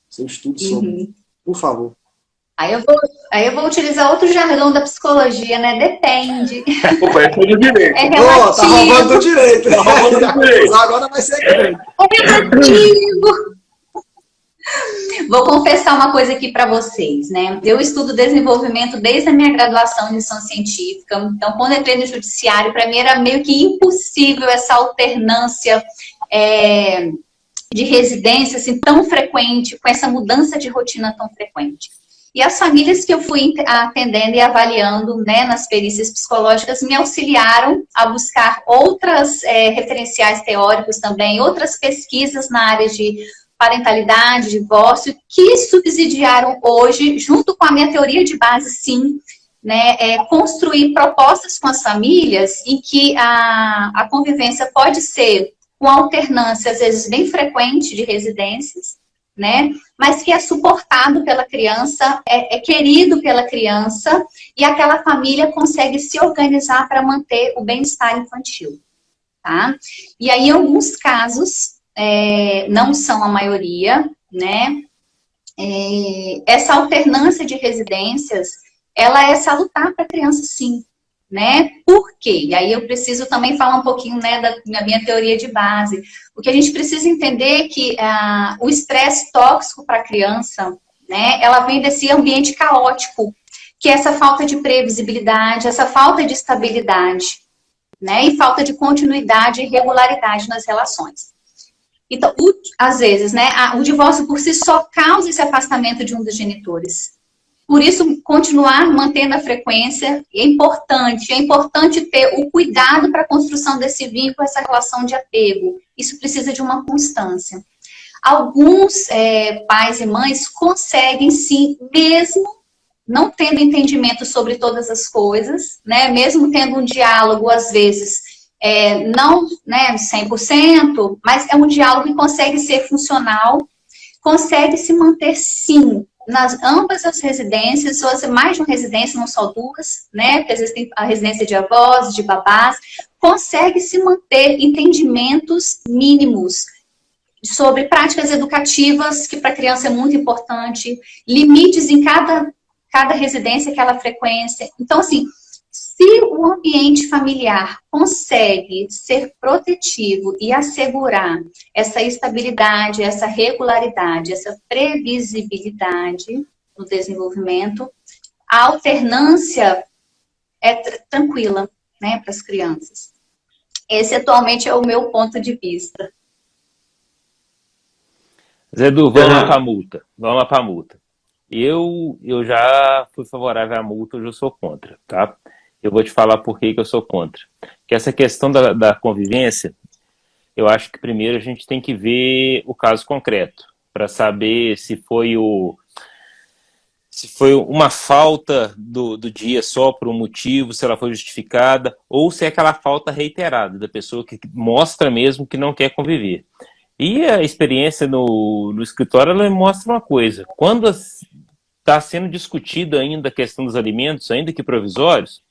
seu estudo sobre. Por favor. Aí eu vou utilizar outro jargão da psicologia, né? Depende. Opa, é tudo direito. É Tá roubando do relativo. direito. Tá roubando do direito. Agora vai ser grande. É relativo. Vou confessar uma coisa aqui para vocês, né? Eu estudo desenvolvimento desde a minha graduação em iniciação científica. Então, quando entrei no judiciário, para mim era meio que impossível essa alternância de residência assim, tão frequente, com essa mudança de rotina tão frequente. E as famílias que eu fui atendendo e avaliando, né, nas perícias psicológicas me auxiliaram a buscar outras referenciais teóricos também, outras pesquisas na área de parentalidade, divórcio, que subsidiaram hoje, junto com a minha teoria de base, sim, né, construir propostas com as famílias em que a convivência pode ser com alternância, às vezes bem frequente, de residências, né, mas que é suportado pela criança, é querido pela criança, e aquela família consegue se organizar para manter o bem-estar infantil, tá? E aí, em alguns casos, não são a maioria, né, essa alternância de residências, ela é salutar para a criança, sim, né? Por quê? E aí eu preciso também falar um pouquinho, né, da minha teoria de base. O que a gente precisa entender é que o estresse tóxico para a criança, né, ela vem desse ambiente caótico, que é essa falta de previsibilidade, essa falta de estabilidade, né, e falta de continuidade e regularidade nas relações. Então, às vezes, né, o divórcio por si só causa esse afastamento de um dos genitores. Por isso, continuar mantendo a frequência é importante ter o cuidado para a construção desse vínculo, essa relação de apego. Isso precisa de uma constância. Alguns pais e mães conseguem, sim, mesmo não tendo entendimento sobre todas as coisas, né, mesmo tendo um diálogo, às vezes, não, né, 100%, mas é um diálogo que consegue ser funcional, consegue se manter, sim, nas ambas as residências, ou mais de uma residência, não só duas, né? Porque às vezes tem a residência de avós, de babás, consegue se manter entendimentos mínimos sobre práticas educativas, que para a criança é muito importante, limites em cada residência, aquela frequência. Então, assim, se o ambiente familiar consegue ser protetivo e assegurar essa estabilidade, essa regularidade, essa previsibilidade no desenvolvimento, a alternância é tranquila, né, para as crianças. Esse atualmente é o meu ponto de vista. Zé Edu, vamos lá para a multa. Vamos lá para a multa. Eu já fui favorável à multa, hoje eu sou contra, tá? Eu vou te falar por que eu sou contra. Que essa questão da convivência, eu acho que primeiro a gente tem que ver o caso concreto, para saber se foi uma falta do dia só por um motivo, se ela foi justificada, ou se é aquela falta reiterada da pessoa que mostra mesmo que não quer conviver. E a experiência no escritório, ela mostra uma coisa. Quando está sendo discutida ainda a questão dos alimentos, ainda que provisórios,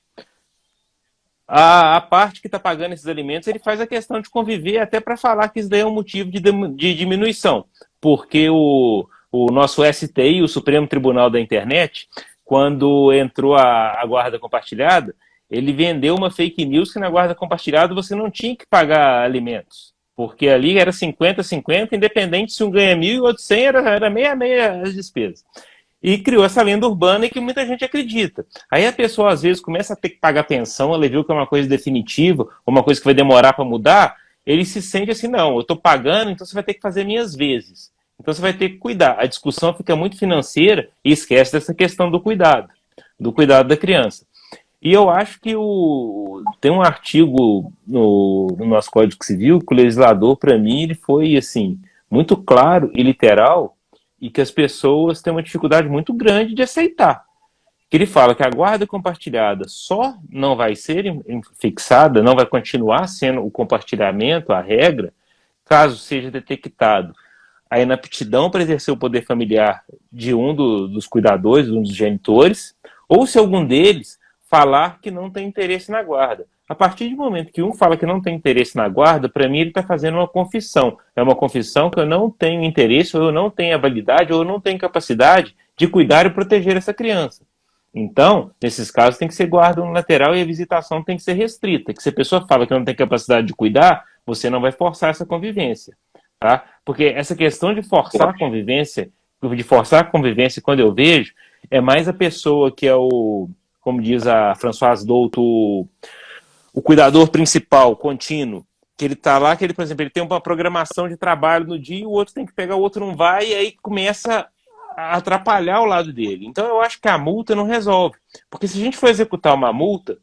a parte que está pagando esses alimentos, ele faz a questão de conviver até para falar que isso daí é um motivo de diminuição. Porque o nosso STI, o Supremo Tribunal da Internet, quando entrou a guarda compartilhada, ele vendeu uma fake news que na guarda compartilhada você não tinha que pagar alimentos. Porque ali era 50-50, independente se um ganha 1.000 e o outro 100, era meia a meia as despesas. E criou essa lenda urbana em que muita gente acredita. Aí a pessoa, às vezes, começa a ter que pagar pensão, ela viu que é uma coisa definitiva, uma coisa que vai demorar para mudar, ele se sente assim, não, eu estou pagando, então você vai ter que fazer minhas vezes. Então você vai ter que cuidar. A discussão fica muito financeira e esquece dessa questão do cuidado da criança. E eu acho que tem um artigo no nosso Código Civil que o legislador, para mim, ele foi assim, muito claro e literal, e que as pessoas têm uma dificuldade muito grande de aceitar. Que ele fala que a guarda compartilhada só não vai ser fixada, não vai continuar sendo o compartilhamento, a regra, caso seja detectado a inaptidão para exercer o poder familiar de um dos cuidadores, um dos genitores, ou se algum deles falar que não tem interesse na guarda. A partir do momento que um fala que não tem interesse na guarda, para mim ele está fazendo uma confissão. É uma confissão que eu não tenho interesse, ou eu não tenho habilidade, ou eu não tenho capacidade de cuidar e proteger essa criança. Então, nesses casos, tem que ser guarda unilateral e a visitação tem que ser restrita. Que se a pessoa fala que não tem capacidade de cuidar, você não vai forçar essa convivência. Tá? Porque essa questão de forçar a convivência, quando eu vejo, é mais a pessoa que é o, como diz a Françoise Douto, o cuidador principal, contínuo, que ele está lá, que ele, por exemplo, ele tem uma programação de trabalho no dia, o outro tem que pegar, o outro não vai, e aí começa a atrapalhar o lado dele. Então eu acho que a multa não resolve. Porque se a gente for executar uma multa,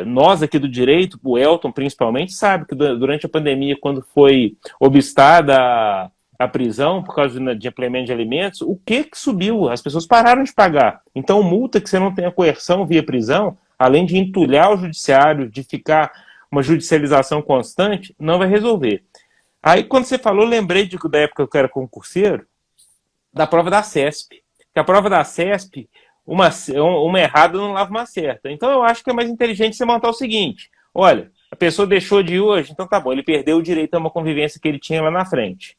nós aqui do direito, o Elton principalmente, sabe que durante a pandemia, quando foi obstada a prisão por causa de implemento de alimentos, o que subiu? As pessoas pararam de pagar. Então multa que você não tem a coerção via prisão, além de entulhar o judiciário, de ficar uma judicialização constante, não vai resolver. Aí, quando você falou, lembrei da época que eu era concurseiro, da prova da CESP. Que a prova da CESP, uma errada não lava uma certa. Então, eu acho que é mais inteligente você montar o seguinte: olha, a pessoa deixou de ir hoje, então tá bom, ele perdeu o direito a uma convivência que ele tinha lá na frente.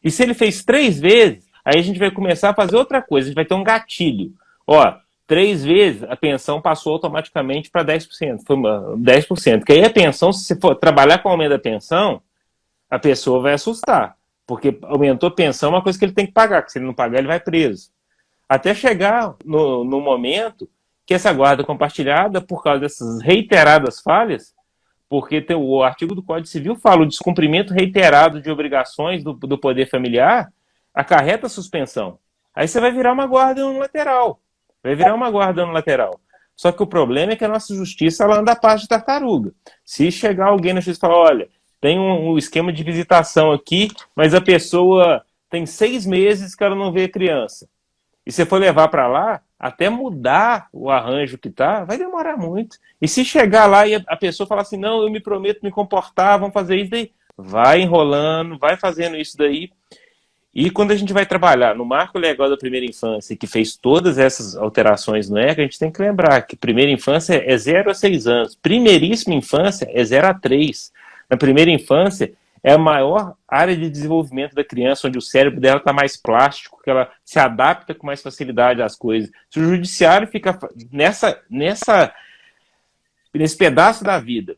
E se ele fez 3 vezes, aí a gente vai começar a fazer outra coisa, a gente vai ter um gatilho. Ó, 3 vezes a pensão passou automaticamente para 10%. Foi 10%. Porque aí a pensão, se você for trabalhar com o aumento da pensão, a pessoa vai assustar. Porque aumentou a pensão, é uma coisa que ele tem que pagar, porque se ele não pagar, ele vai preso. Até chegar no momento que essa guarda compartilhada, por causa dessas reiteradas falhas, porque o artigo do Código Civil fala o descumprimento reiterado de obrigações do poder familiar acarreta suspensão. Aí você vai virar uma guarda unilateral. Vai virar uma guarda unilateral. Só que o problema é que a nossa justiça ela anda a passo de tartaruga. Se chegar alguém na justiça e falar, olha, tem um esquema de visitação aqui, mas a pessoa tem 6 meses que ela não vê a criança. E se for levar para lá, até mudar o arranjo que tá, vai demorar muito. E se chegar lá e a pessoa falar assim, não, eu me prometo me comportar, vamos fazer isso daí. Vai enrolando, vai fazendo isso daí. E quando a gente vai trabalhar no marco legal da primeira infância, que fez todas essas alterações no ECA, a gente tem que lembrar que primeira infância é 0 a 6 anos. Primeiríssima infância é 0 a 3. Na primeira infância é a maior área de desenvolvimento da criança, onde o cérebro dela está mais plástico, que ela se adapta com mais facilidade às coisas. Se o judiciário fica nesse pedaço da vida,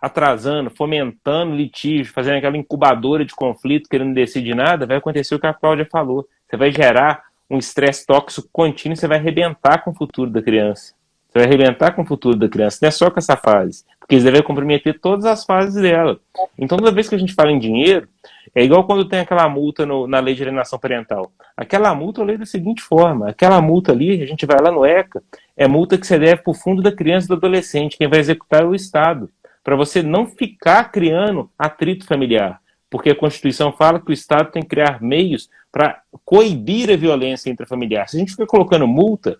atrasando, fomentando litígio, fazendo aquela incubadora de conflito, querendo decidir nada, vai acontecer o que a Cláudia falou. Você vai gerar um estresse tóxico contínuo, você vai arrebentar com o futuro da criança. Você vai arrebentar com o futuro da criança, não é só com essa fase, porque isso deve comprometer todas as fases dela. Então, toda vez que a gente fala em dinheiro, é igual quando tem aquela multa na lei de alienação parental. Aquela multa eu leio da seguinte forma: aquela multa ali, a gente vai lá no ECA, é multa que você deve para o fundo da criança e do adolescente, quem vai executar é o Estado, para você não ficar criando atrito familiar, porque a Constituição fala que o Estado tem que criar meios para coibir a violência intrafamiliar. Se a gente ficar colocando multa,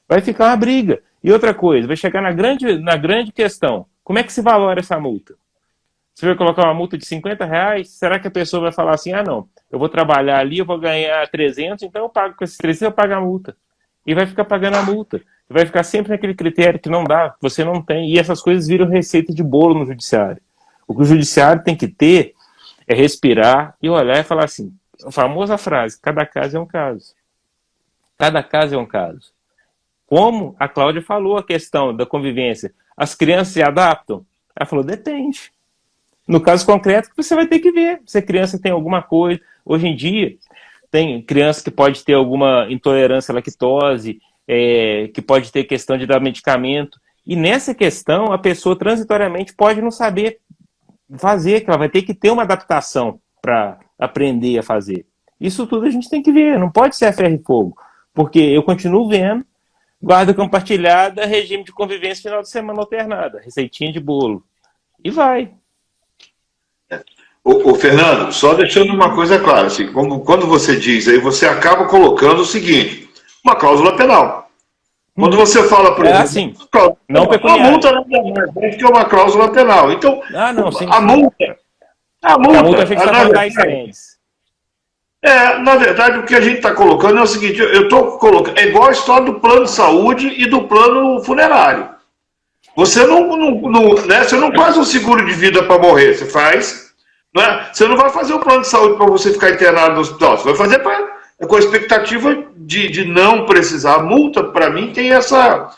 vai ficar uma briga. E outra coisa, vai chegar na grande questão: como é que se valora essa multa? Você vai colocar uma multa de R$50, será que a pessoa vai falar assim, não, eu vou trabalhar ali, eu vou ganhar 300, então eu pago com esses 300, eu pago a multa. E vai ficar pagando a multa. Vai ficar sempre naquele critério que não dá, que você não tem, e essas coisas viram receita de bolo no judiciário. O que o judiciário tem que ter é respirar e olhar e falar assim, a famosa frase, cada caso é um caso. Cada caso é um caso. Como a Cláudia falou, a questão da convivência, as crianças se adaptam? Ela falou, depende. No caso concreto, você vai ter que ver se a criança tem alguma coisa. Hoje em dia, tem criança que pode ter alguma intolerância à lactose, que pode ter questão de dar medicamento. E nessa questão, a pessoa transitoriamente pode não saber fazer, que ela vai ter que ter uma adaptação para aprender a fazer. Isso tudo a gente tem que ver, não pode ser a ferro e fogo. Porque eu continuo vendo guarda compartilhada, regime de convivência final de semana alternada, receitinha de bolo. E vai. Ô, Fernando, só deixando uma coisa clara, assim, quando você diz aí, você acaba colocando o seguinte, uma cláusula penal. Quando você fala, por exemplo, assim, não a multa nada mais que é uma cláusula penal. Então, não, sim, a multa achei que você estava dar excelentes. Na verdade, o que a gente está colocando é o seguinte, eu estou colocando, é igual a história do plano de saúde e do plano funerário. Você né, você não faz um seguro de vida para morrer, você faz. Não é? Você não vai fazer um plano de saúde para você ficar internado no hospital, você vai fazer com a expectativa de não precisar. A multa, para mim, tem essa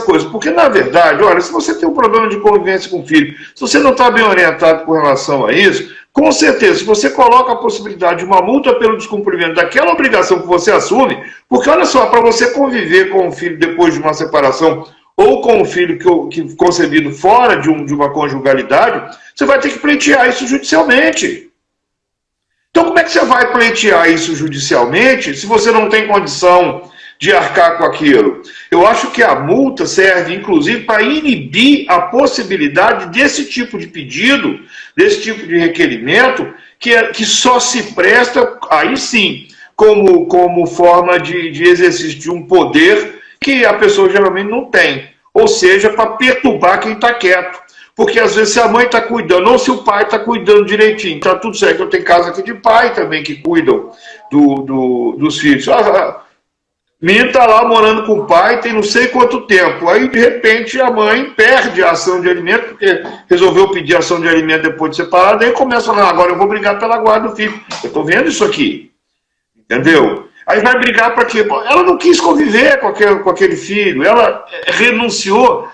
coisa. Porque, na verdade, olha, se você tem um problema de convivência com o filho, se você não está bem orientado com relação a isso, com certeza, se você coloca a possibilidade de uma multa pelo descumprimento daquela obrigação que você assume, porque, olha só, para você conviver com o filho depois de uma separação ou com o filho que concebido fora de uma conjugalidade, você vai ter que pleitear isso judicialmente. Então, como é que você vai pleitear isso judicialmente se você não tem condição de arcar com aquilo? Eu acho que a multa serve, inclusive, para inibir a possibilidade desse tipo de pedido, desse tipo de requerimento, que só se presta, aí sim, como forma de exercício de um poder que a pessoa geralmente não tem. Ou seja, para perturbar quem está quieto. Porque às vezes se a mãe está cuidando, ou se o pai está cuidando direitinho, está tudo certo. Eu tenho casa aqui de pai também que cuidam dos filhos. Menino está lá morando com o pai, tem não sei quanto tempo. Aí, de repente, a mãe perde a ação de alimento, porque resolveu pedir ação de alimento depois de separada, aí começa a falar, agora eu vou brigar pela guarda do filho. Eu estou vendo isso aqui. Entendeu? Aí vai brigar para quê? Ela não quis conviver com aquele filho, ela renunciou,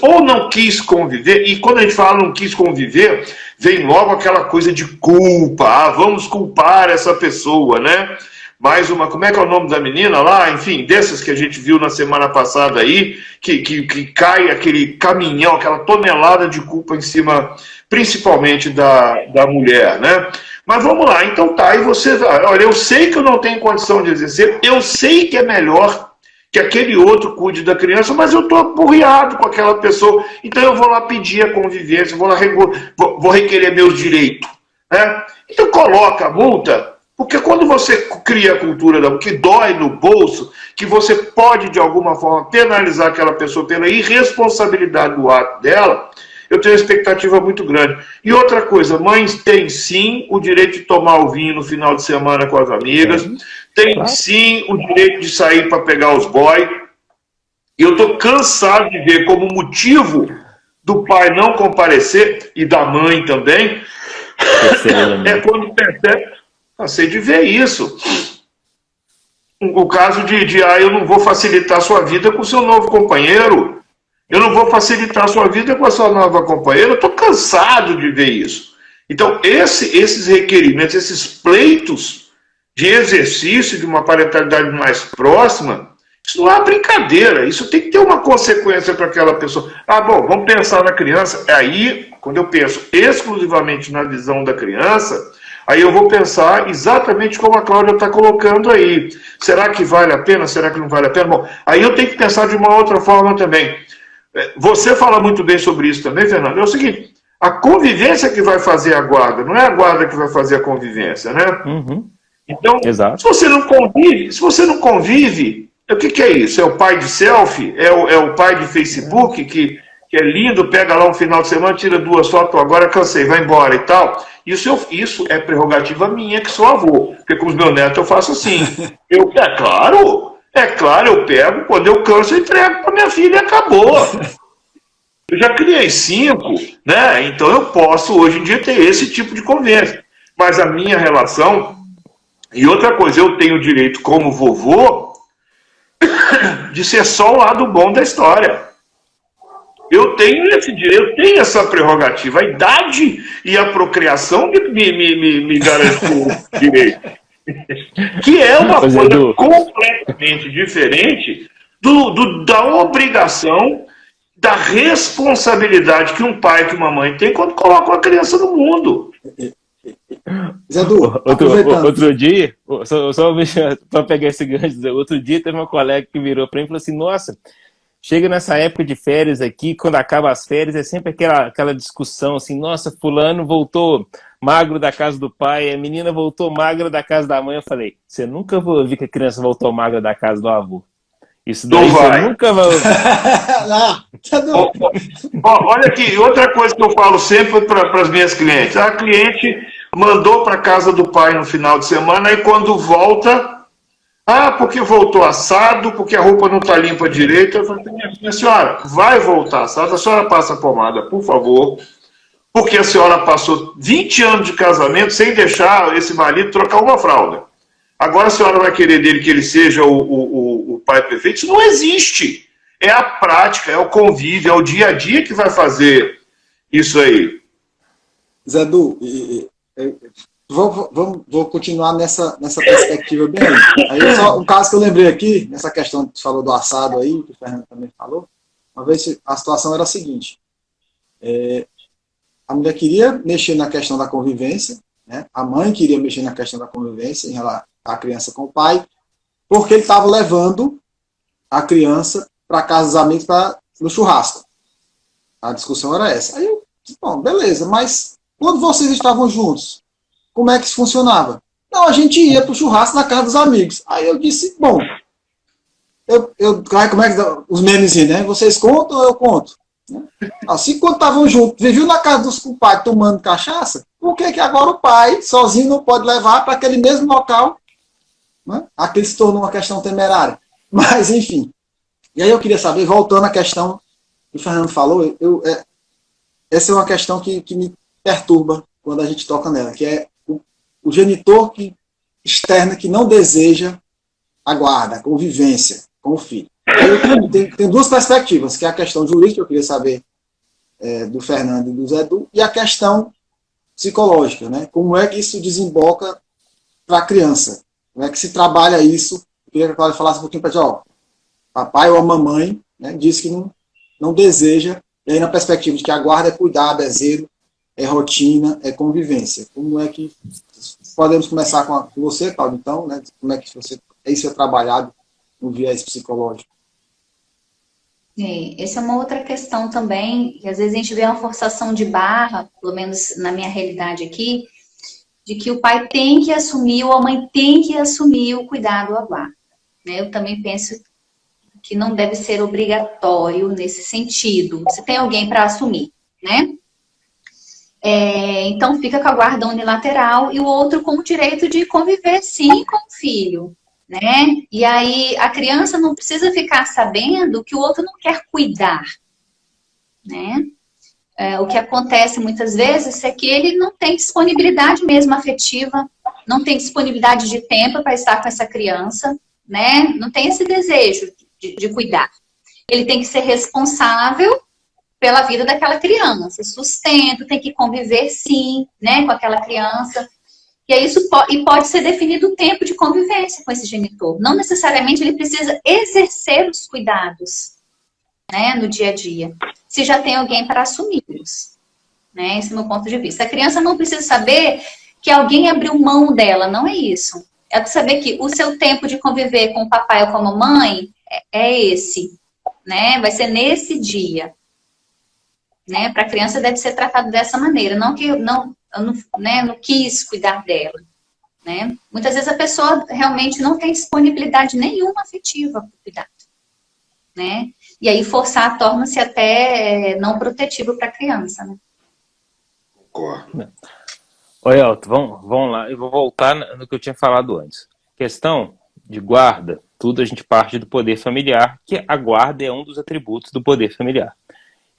ou não quis conviver, e quando a gente fala não quis conviver, vem logo aquela coisa de culpa, vamos culpar essa pessoa, né? Mais uma, como é que é o nome da menina lá? Enfim, dessas que a gente viu na semana passada aí, que cai aquele caminhão, aquela tonelada de culpa em cima, principalmente da mulher, né? Mas vamos lá, então tá, e você, olha, eu sei que eu não tenho condição de exercer, eu sei que é melhor que aquele outro cuide da criança, mas eu estou apurriado com aquela pessoa, então eu vou lá pedir a convivência, vou requerer meus direitos, né? Então coloca a multa, porque quando você cria a cultura que dói no bolso, que você pode de alguma forma penalizar aquela pessoa pela irresponsabilidade do ato dela, eu tenho uma expectativa muito grande. E outra coisa, mães têm sim o direito de tomar o vinho no final de semana com as amigas, tem sim o direito de sair para pegar os boys. E eu estou cansado de ver como motivo do pai não comparecer, e da mãe também, é quando percebe, cansei de ver isso. O caso de eu não vou facilitar a sua vida com o seu novo companheiro, eu não vou facilitar a sua vida com a sua nova companheira, eu estou cansado de ver isso. Então, esses requerimentos, esses pleitos de exercício de uma parentalidade mais próxima, isso não é brincadeira, isso tem que ter uma consequência para aquela pessoa. Bom, vamos pensar na criança. Aí, quando eu penso exclusivamente na visão da criança, aí eu vou pensar exatamente como a Cláudia está colocando aí. Será que vale a pena? Será que não vale a pena? Bom, aí eu tenho que pensar de uma outra forma também. Você fala muito bem sobre isso também, Fernando. É o seguinte, a convivência que vai fazer a guarda, não é a guarda que vai fazer a convivência, né? Uhum. Então, exato. se você não convive, o que é isso? É o pai de selfie? É o pai de Facebook que é lindo, pega lá um final de semana, tira 2 fotos, agora cansei, vai embora e tal. Isso é prerrogativa minha, que sou avô. Porque com os meus netos eu faço assim. É claro, eu pego, quando eu canso, eu entrego para minha filha e acabou. Eu já criei 5, né? Então eu posso, hoje em dia, ter esse tipo de convivência. Mas a minha relação... E outra coisa, eu tenho o direito, como vovô, de ser só o lado bom da história. Eu tenho esse direito, eu tenho essa prerrogativa. A idade e a procriação me garantem o direito. Que é uma coisa completamente diferente da obrigação, da responsabilidade que um pai e que uma mãe tem quando coloca uma criança no mundo. Zé Du, outro dia, só para pegar esse gancho, outro dia teve uma colega que virou para mim e falou assim, nossa, chega nessa época de férias aqui, quando acaba as férias, é sempre aquela discussão assim, nossa, fulano voltou magro da casa do pai, a menina voltou magra da casa da mãe. Eu falei, você nunca vai ouvir que a criança voltou magra da casa do avô. Isso daí você nunca vai ouvir. Olha aqui, outra coisa que eu falo sempre para as minhas clientes. A cliente mandou para a casa do pai no final de semana e quando volta, Ah, porque voltou assado, porque a roupa não está limpa direito. Eu falei, minha senhora, vai voltar assado, a senhora passa a pomada, por favor, porque a senhora passou 20 anos de casamento sem deixar esse marido trocar uma fralda. Agora a senhora vai querer dele que ele seja o pai perfeito? Isso não existe. É a prática, é o convívio, é o dia a dia que vai fazer isso aí. Zé Du, vou continuar nessa perspectiva bem aí. Aí só um caso que eu lembrei aqui, nessa questão que você falou do assado aí, que o Fernando também falou, uma vez a situação era a seguinte, a mulher queria mexer na questão da convivência, né? A mãe queria mexer na questão da convivência em relação à criança com o pai, porque ele estava levando a criança para casa dos amigos no churrasco. A discussão era essa. Aí eu disse, bom, beleza, mas quando vocês estavam juntos, como é que isso funcionava? Não, a gente ia para o churrasco na casa dos amigos. Aí eu disse, bom, como é que os memezinhos, né? Vocês contam ou eu conto? Assim, quando estavam juntos, viviam na casa dos pais tomando cachaça, por que agora o pai, sozinho, não pode levar para aquele mesmo local? Né? Aquilo se tornou uma questão temerária. Mas, enfim. E aí eu queria saber, voltando à questão que o Fernando falou, essa é uma questão que me perturba quando a gente toca nela, que é o genitor externo que não deseja a guarda, a convivência com o filho. Aí eu tenho duas perspectivas, que é a questão jurídica, que eu queria saber do Fernando e do Zé Du, e a questão psicológica, né? Como é que isso desemboca para a criança? Como é que se trabalha isso? Eu queria que a Cláudia falasse um pouquinho para a gente, ó, papai ou a mamãe, né, diz que não deseja, e aí na perspectiva de que a guarda é cuidado, é zelo, é rotina, é convivência. Como é que podemos começar com você, Cláudio, então, né? Como é que isso é trabalhado no viés psicológico? Essa é uma outra questão também, que às vezes a gente vê uma forçação de barra, pelo menos na minha realidade aqui, de que o pai tem que assumir, ou a mãe tem que assumir o cuidado à guarda. Né? Eu também penso que não deve ser obrigatório nesse sentido. Você tem alguém para assumir, né? Então fica com a guarda unilateral e o outro com o direito de conviver, sim, com o filho. Né? E aí a criança não precisa ficar sabendo que o outro não quer cuidar, né? O que acontece muitas vezes é que ele não tem disponibilidade mesmo afetiva, não tem disponibilidade de tempo para estar com essa criança, né? Não tem esse desejo de cuidar. Ele tem que ser responsável pela vida daquela criança, sustento, tem que conviver sim, né, com aquela criança. E aí isso pode ser definido o tempo de convivência com esse genitor. Não necessariamente ele precisa exercer os cuidados, né, no dia a dia, se já tem alguém para assumi-los. Né, esse é o meu ponto de vista. A criança não precisa saber que alguém abriu mão dela, não é isso. É saber que o seu tempo de conviver com o papai ou com a mamãe é esse. Né, vai ser nesse dia. Né, para a criança deve ser tratado dessa maneira. Não que eu não quis cuidar dela. Né? Muitas vezes a pessoa realmente não tem disponibilidade nenhuma afetiva para cuidar. Né? E aí forçar torna-se até não protetivo para a criança. Né? Concordo. Oi, Elton, vamos lá. Eu vou voltar no que eu tinha falado antes. Questão de guarda, tudo a gente parte do poder familiar, que a guarda é um dos atributos do poder familiar.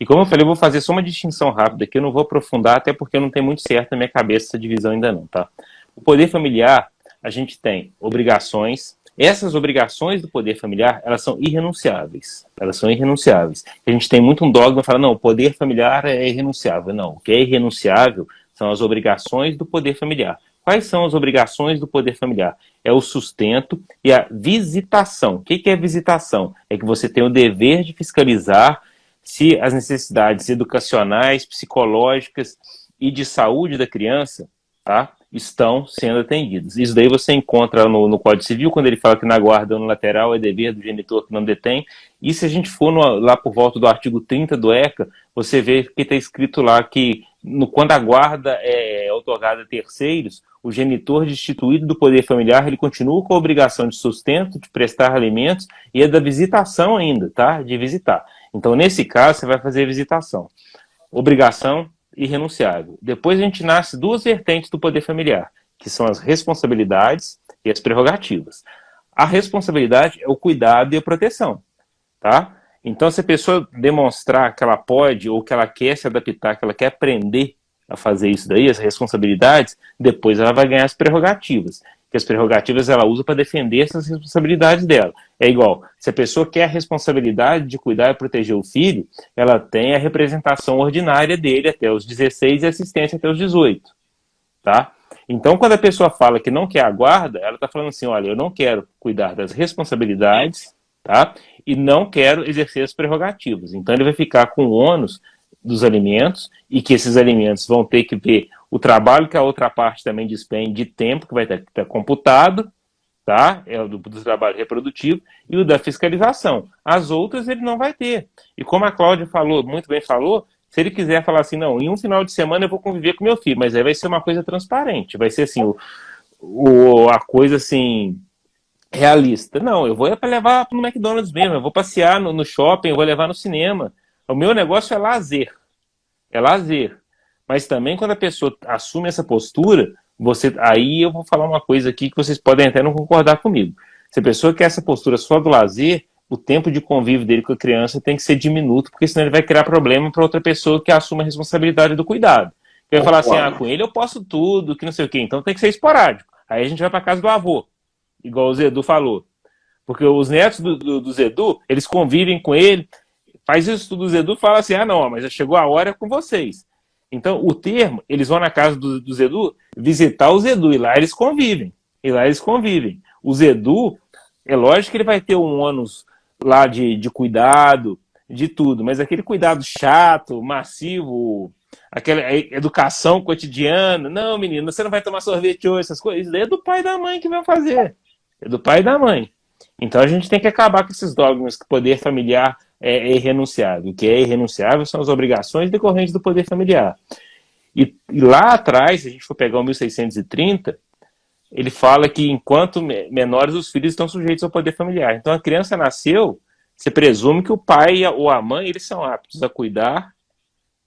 E como eu falei, eu vou fazer só uma distinção rápida aqui, eu não vou aprofundar, até porque não tem muito certo na minha cabeça essa divisão ainda não, tá? O poder familiar, a gente tem obrigações. Essas obrigações do poder familiar, elas são irrenunciáveis. Elas são irrenunciáveis. A gente tem muito um dogma que fala, não, o poder familiar é irrenunciável. Não, o que é irrenunciável são as obrigações do poder familiar. Quais são as obrigações do poder familiar? É o sustento e a visitação. O que é visitação? É que você tem o dever de fiscalizar se as necessidades educacionais, psicológicas e de saúde da criança, tá, estão sendo atendidas. Isso daí você encontra no Código Civil, quando ele fala que na guarda unilateral é dever do genitor que não detém. E se a gente for lá por volta do artigo 30 do ECA, você vê que está escrito lá que quando a guarda é otorgada a terceiros, o genitor destituído do poder familiar, ele continua com a obrigação de sustento, de prestar alimentos e é da visitação ainda, tá? De visitar. Então, nesse caso, você vai fazer a visitação. Obrigação irrenunciável. Depois a gente nasce duas vertentes do poder familiar, que são as responsabilidades e as prerrogativas. A responsabilidade é o cuidado e a proteção, tá? Então, se a pessoa demonstrar que ela pode ou que ela quer se adaptar, que ela quer aprender a fazer isso daí, as responsabilidades, depois ela vai ganhar as prerrogativas. Que as prerrogativas ela usa para defender essas responsabilidades dela. É igual, se a pessoa quer a responsabilidade de cuidar e proteger o filho, ela tem a representação ordinária dele até os 16 e assistência até os 18, tá? Então, quando a pessoa fala que não quer a guarda, ela está falando assim, olha, eu não quero cuidar das responsabilidades, tá? E não quero exercer as prerrogativas. Então, ele vai ficar com o ônus dos alimentos e que esses alimentos vão ter que ver o trabalho que a outra parte também despende de tempo, que vai estar computado, tá? É o do trabalho reprodutivo, e o da fiscalização. As outras ele não vai ter. E como a Cláudia falou, muito bem falou, se ele quiser falar assim, não, em um final de semana eu vou conviver com meu filho, mas aí vai ser uma coisa transparente, vai ser assim, a coisa assim, realista. Não, eu vou é para levar no McDonald's mesmo, eu vou passear no shopping, eu vou levar no cinema. O meu negócio é lazer. É lazer. Mas também quando a pessoa assume essa postura, aí eu vou falar uma coisa aqui que vocês podem até não concordar comigo. Se a pessoa quer essa postura só do lazer, o tempo de convívio dele com a criança tem que ser diminuto, porque senão ele vai criar problema para outra pessoa que assuma a responsabilidade do cuidado. Ele vai falar assim, com ele eu posso tudo, que não sei o quê, então tem que ser esporádico. Aí a gente vai para casa do avô, igual o Zedu falou. Porque os netos do Zedu, eles convivem com ele, faz isso tudo, o Zedu fala assim, não, mas já chegou a hora com vocês. Então, o termo, eles vão na casa do Zedu visitar o Zedu, e lá eles convivem. O Zedu, é lógico que ele vai ter um ônus lá de cuidado, de tudo, mas aquele cuidado chato, massivo, aquela educação cotidiana, não, menino, você não vai tomar sorvete hoje, essas coisas, isso daí é do pai e da mãe que vão fazer. É do pai e da mãe. Então, a gente tem que acabar com esses dogmas que o poder familiar é irrenunciável. O que é irrenunciável são as obrigações decorrentes do poder familiar. E lá atrás, se a gente for pegar o 1630, ele fala que enquanto menores os filhos estão sujeitos ao poder familiar. Então a criança nasceu, você presume que o pai ou a mãe eles são aptos a cuidar,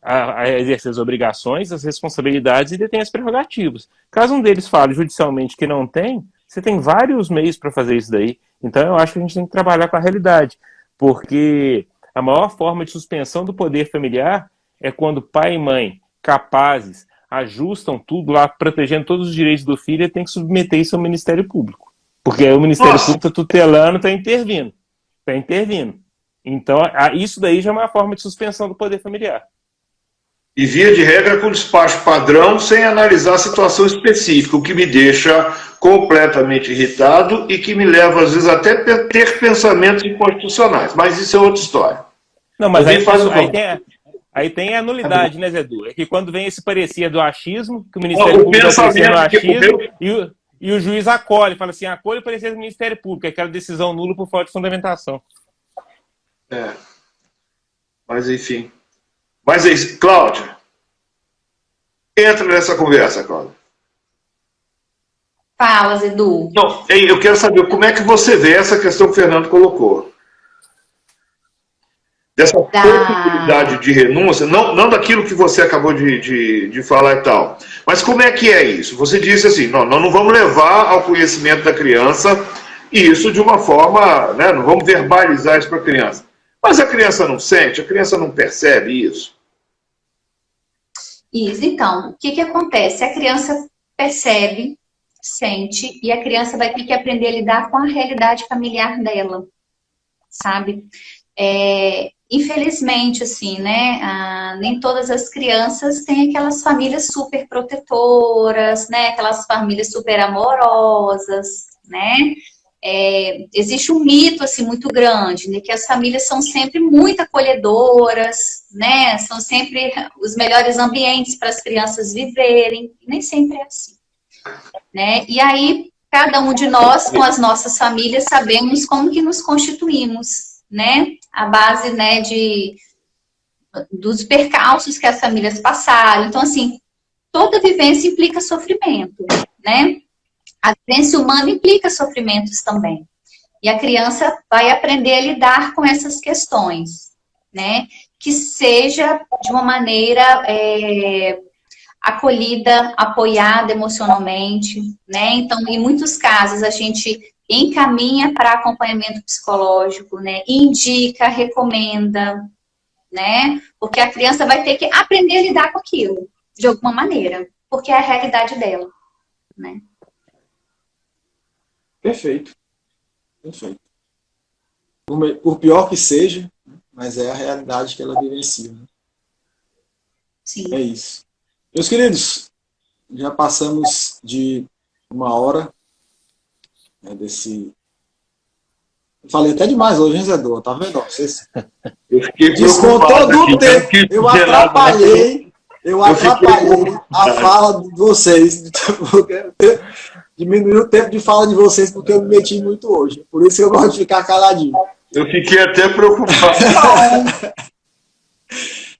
a exercer as obrigações, as responsabilidades e detém as prerrogativas. Caso um deles fale judicialmente que não tem, você tem vários meios para fazer isso daí. Então eu acho que a gente tem que trabalhar com a realidade. Porque a maior forma de suspensão do poder familiar é quando pai e mãe, capazes, ajustam tudo lá, protegendo todos os direitos do filho, e tem que submeter isso ao Ministério Público. Porque aí o Ministério Público está tutelando, está intervindo. Então, isso daí já é uma forma de suspensão do poder familiar. E via de regra com despacho padrão, sem analisar a situação específica, o que me deixa completamente irritado e que me leva, às vezes, até a ter pensamentos inconstitucionais. Mas isso é outra história. Não, mas aí tem a nulidade, né, Zedu? É que quando vem esse parecer do achismo, que o Ministério Público está no achismo, e o juiz acolhe, fala assim, acolhe o parecer do Ministério Público, é aquela decisão nula por falta de fundamentação. Mas, enfim. Mas é isso. Cláudia, entra nessa conversa, Cláudia. Fala, Zedu. Não, eu quero saber como é que você vê essa questão que o Fernando colocou. Dessa possibilidade de renúncia, não daquilo que você acabou de falar e tal. Mas como é que é isso? Você disse assim, nós não vamos levar ao conhecimento da criança e isso de uma forma, né, não vamos verbalizar isso para a criança. Mas a criança não sente, a criança não percebe isso. Isso, então, o que acontece? A criança percebe, sente, e a criança vai ter que aprender a lidar com a realidade familiar dela, sabe? Infelizmente, assim, né, nem todas as crianças têm aquelas famílias super protetoras, né, aquelas famílias super amorosas, né? Existe um mito, assim, muito grande, né, que as famílias são sempre muito acolhedoras, né, são sempre os melhores ambientes para as crianças viverem, e nem sempre é assim, né? E aí, cada um de nós, com as nossas famílias, sabemos como que nos constituímos, né? A base, né, dos percalços que as famílias passaram. Então, assim, toda vivência implica sofrimento, né? A vivência humana implica sofrimentos também. E a criança vai aprender a lidar com essas questões, né? Que seja de uma maneira acolhida, apoiada emocionalmente, né? Então, em muitos casos, a gente encaminha para acompanhamento psicológico, né? Indica, recomenda, né? Porque a criança vai ter que aprender a lidar com aquilo, de alguma maneira, porque é a realidade dela, né? Perfeito. Perfeito. Por pior que seja, mas é a realidade que ela vivencia. Né? Sim. É isso. Meus queridos, já passamos de 1 hora, né, desse... Eu falei até demais hoje, hein, Zé Dô? Tá vendo? Vocês... Descontou do tempo. Eu atrapalhei a fala de vocês. Diminuiu o tempo de fala de vocês porque eu me meti muito hoje. Por isso que eu gosto de ficar caladinho. Eu fiquei até preocupado.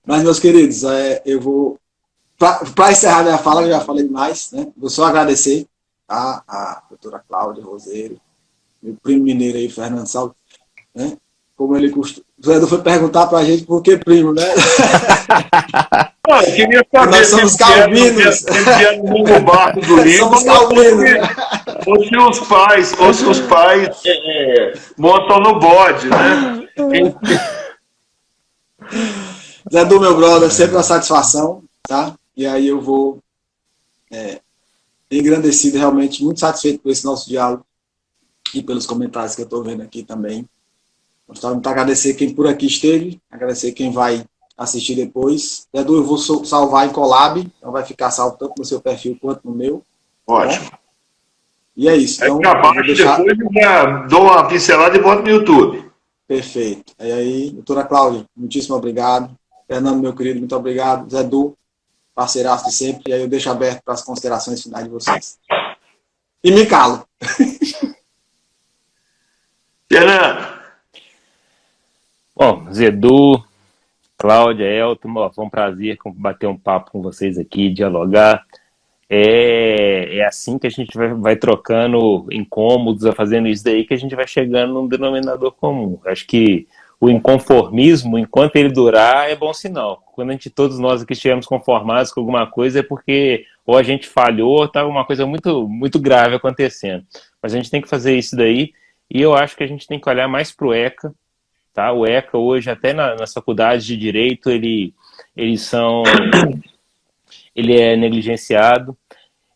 Mas, meus queridos, eu vou... Para encerrar minha fala, eu já falei demais, né? Vou só agradecer a doutora Cláudia Roseiro, meu primo mineiro aí, Fernando Salve, né? Como ele costuma... O Zé foi perguntar para a gente por que primo, né? Eu queria saber. Nós somos calvinos. No barco do livro. Somos calvinos. Ou se os pais montam no bode, né? Zé Du, meu brother, sempre uma satisfação, tá? E aí eu vou engrandecido, realmente, muito satisfeito por esse nosso diálogo e pelos comentários que eu estou vendo aqui também. Gostaria muito de agradecer quem por aqui esteve, agradecer quem vai assistir depois. Zé Du, eu vou salvar em Colab, então vai ficar salvo tanto no seu perfil quanto no meu. Ótimo. Tá? E é isso. Então, depois eu já dou uma pincelada e boto no YouTube. Perfeito. E aí, doutora Cláudia, muitíssimo obrigado. Fernando, meu querido, muito obrigado. Zé Du, parceiraço de sempre. E aí eu deixo aberto para as considerações finais de vocês. E me calo. Fernando. Bom, Zé Du, Cláudia, Elton, foi um prazer bater um papo com vocês aqui, dialogar. É assim que a gente vai trocando incômodos, fazendo isso daí, que a gente vai chegando num denominador comum. Acho que o inconformismo, enquanto ele durar, é bom sinal. Quando todos nós aqui estivermos conformados com alguma coisa, é porque ou a gente falhou, ou está alguma coisa muito, muito grave acontecendo. Mas a gente tem que fazer isso daí, e eu acho que a gente tem que olhar mais para o ECA. Tá? O ECA hoje, até nas faculdades de Direito, ele é negligenciado.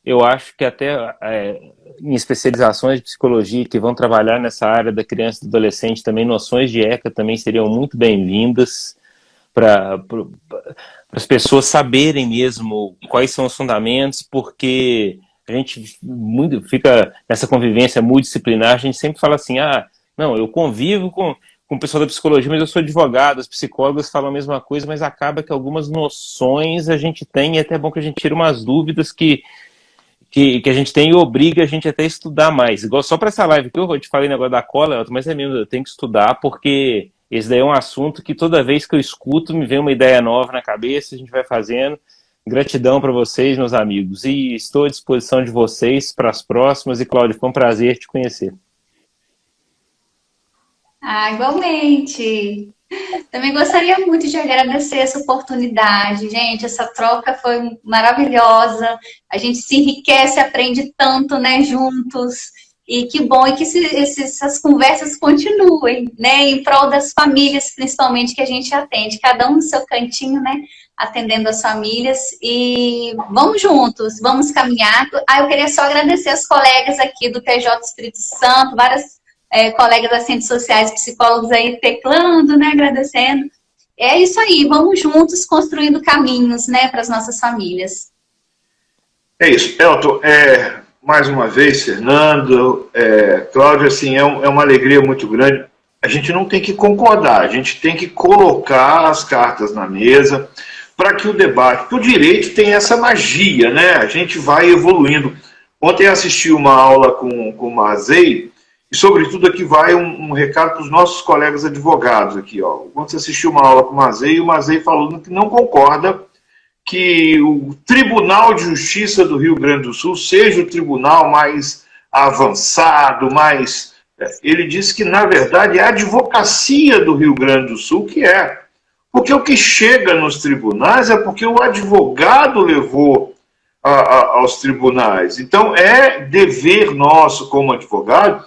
Eu acho que até em especializações de psicologia que vão trabalhar nessa área da criança e do adolescente também, noções de ECA também seriam muito bem-vindas para as pessoas saberem mesmo quais são os fundamentos, porque a gente fica nessa convivência multidisciplinar, a gente sempre fala assim, não, eu convivo com o pessoal da psicologia, mas eu sou advogado, os psicólogos falam a mesma coisa, mas acaba que algumas noções a gente tem, e é até bom que a gente tire umas dúvidas que a gente tem e obriga a gente até a estudar mais. Igual só para essa live que eu te falei negócio da cola, mas é mesmo, eu tenho que estudar, porque esse daí é um assunto que toda vez que eu escuto me vem uma ideia nova na cabeça, a gente vai fazendo. Gratidão para vocês, meus amigos, e estou à disposição de vocês para as próximas, e Cláudia, foi um prazer te conhecer. Igualmente. Também gostaria muito de agradecer essa oportunidade, gente. Essa troca foi maravilhosa. A gente se enriquece, aprende tanto, né, juntos. E que bom e que essas conversas continuem, né, em prol das famílias, principalmente, que a gente atende. Cada um no seu cantinho, né, atendendo as famílias. E vamos juntos, vamos caminhar. Eu queria só agradecer as colegas aqui do TJ Espírito Santo, várias colegas das ciências sociais, psicólogos aí teclando, né, agradecendo. É isso aí, vamos juntos construindo caminhos, né, para as nossas famílias. É isso, Elton, mais uma vez, Fernando, Cláudia, assim, é uma alegria muito grande. A gente não tem que concordar, a gente tem que colocar as cartas na mesa para que o debate, porque o direito tem essa magia, né, a gente vai evoluindo. Ontem eu assisti uma aula com o Mazei, e, sobretudo, aqui vai um recado para os nossos colegas advogados aqui, ó. Quando você assistiu uma aula com o Mazei falou que não concorda que o Tribunal de Justiça do Rio Grande do Sul seja o tribunal mais avançado, mais... Ele disse que, na verdade, é a advocacia do Rio Grande do Sul que é. Porque o que chega nos tribunais é porque o advogado levou aos tribunais. Então, é dever nosso, como advogado,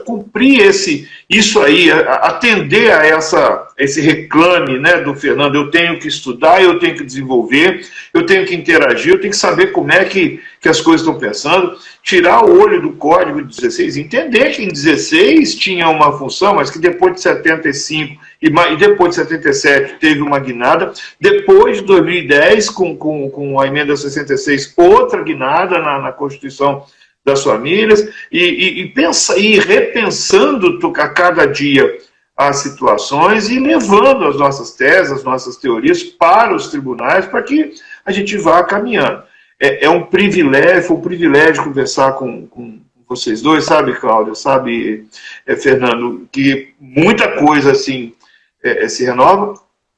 cumprir isso aí, atender a esse reclame, né, do Fernando. Eu tenho que estudar, eu tenho que desenvolver, eu tenho que interagir, eu tenho que saber como é que as coisas estão pensando, tirar o olho do código de 16, entender que em 16 tinha uma função, mas que depois de 75 e depois de 77 teve uma guinada, depois de 2010, com a emenda 66, outra guinada na Constituição das famílias, e repensando a cada dia as situações e levando as nossas teses, as nossas teorias para os tribunais, para que a gente vá caminhando. É um privilégio conversar com vocês dois, sabe, Cláudia, sabe, Fernando, que muita coisa assim se renova.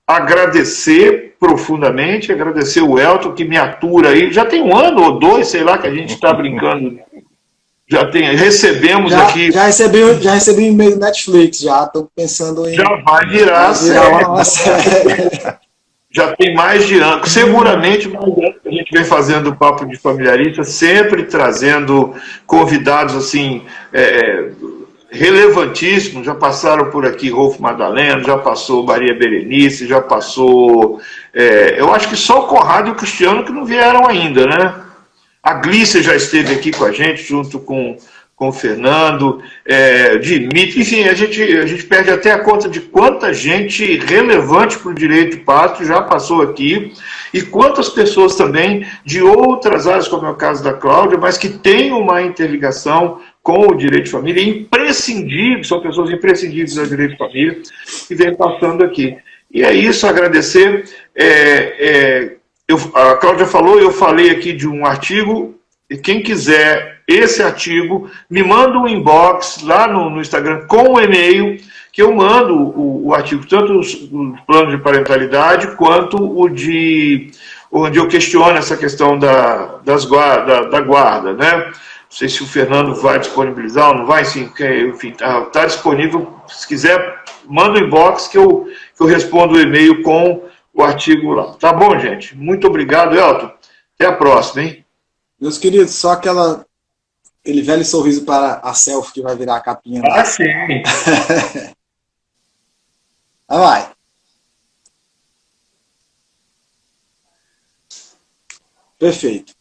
Agradecer profundamente, agradecer o Elton, que me atura aí, já tem 1 ano ou 2, sei lá, que a gente está brincando. Recebemos aqui. Já recebi um e-mail do Netflix, já estou pensando em. Já vai virar uma série. Já tem mais de ano, seguramente mais de ano que a gente vem fazendo o Papo de Familiarista, sempre trazendo convidados assim relevantíssimos. Já passaram por aqui Rolfo Madaleno, já passou Maria Berenice, já passou. Eu acho que só o Conrado e o Cristiano que não vieram ainda, né? A Glícia já esteve aqui com a gente, junto com o Fernando, Dimitri, enfim, a gente perde até a conta de quanta gente relevante para o direito pátrio já passou aqui, e quantas pessoas também de outras áreas, como é o caso da Cláudia, mas que têm uma interligação com o direito de família, imprescindíveis, são pessoas imprescindíveis ao direito de família, que vem passando aqui. E é isso, agradecer. A Cláudia falou, eu falei aqui de um artigo, e quem quiser esse artigo, me manda um inbox lá no Instagram com o e-mail, que eu mando o artigo, tanto o plano de parentalidade, quanto onde eu questiono essa questão da guarda, né? Não sei se o Fernando vai disponibilizar ou não vai, enfim, está disponível. Se quiser, manda o inbox que eu respondo o e-mail com o artigo lá. Tá bom, gente? Muito obrigado, Elton. Até a próxima, hein? Meus queridos, só aquele velho sorriso para a selfie que vai virar a capinha. Ah, sim. Vai. Perfeito.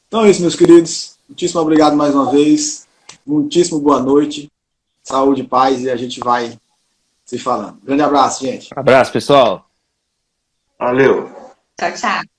Então é isso, meus queridos. Muitíssimo obrigado mais uma vez. Muitíssimo boa noite. Saúde, paz, e a gente vai se falando. Grande abraço, gente. Abraço, pessoal. Valeu. Tchau, tchau.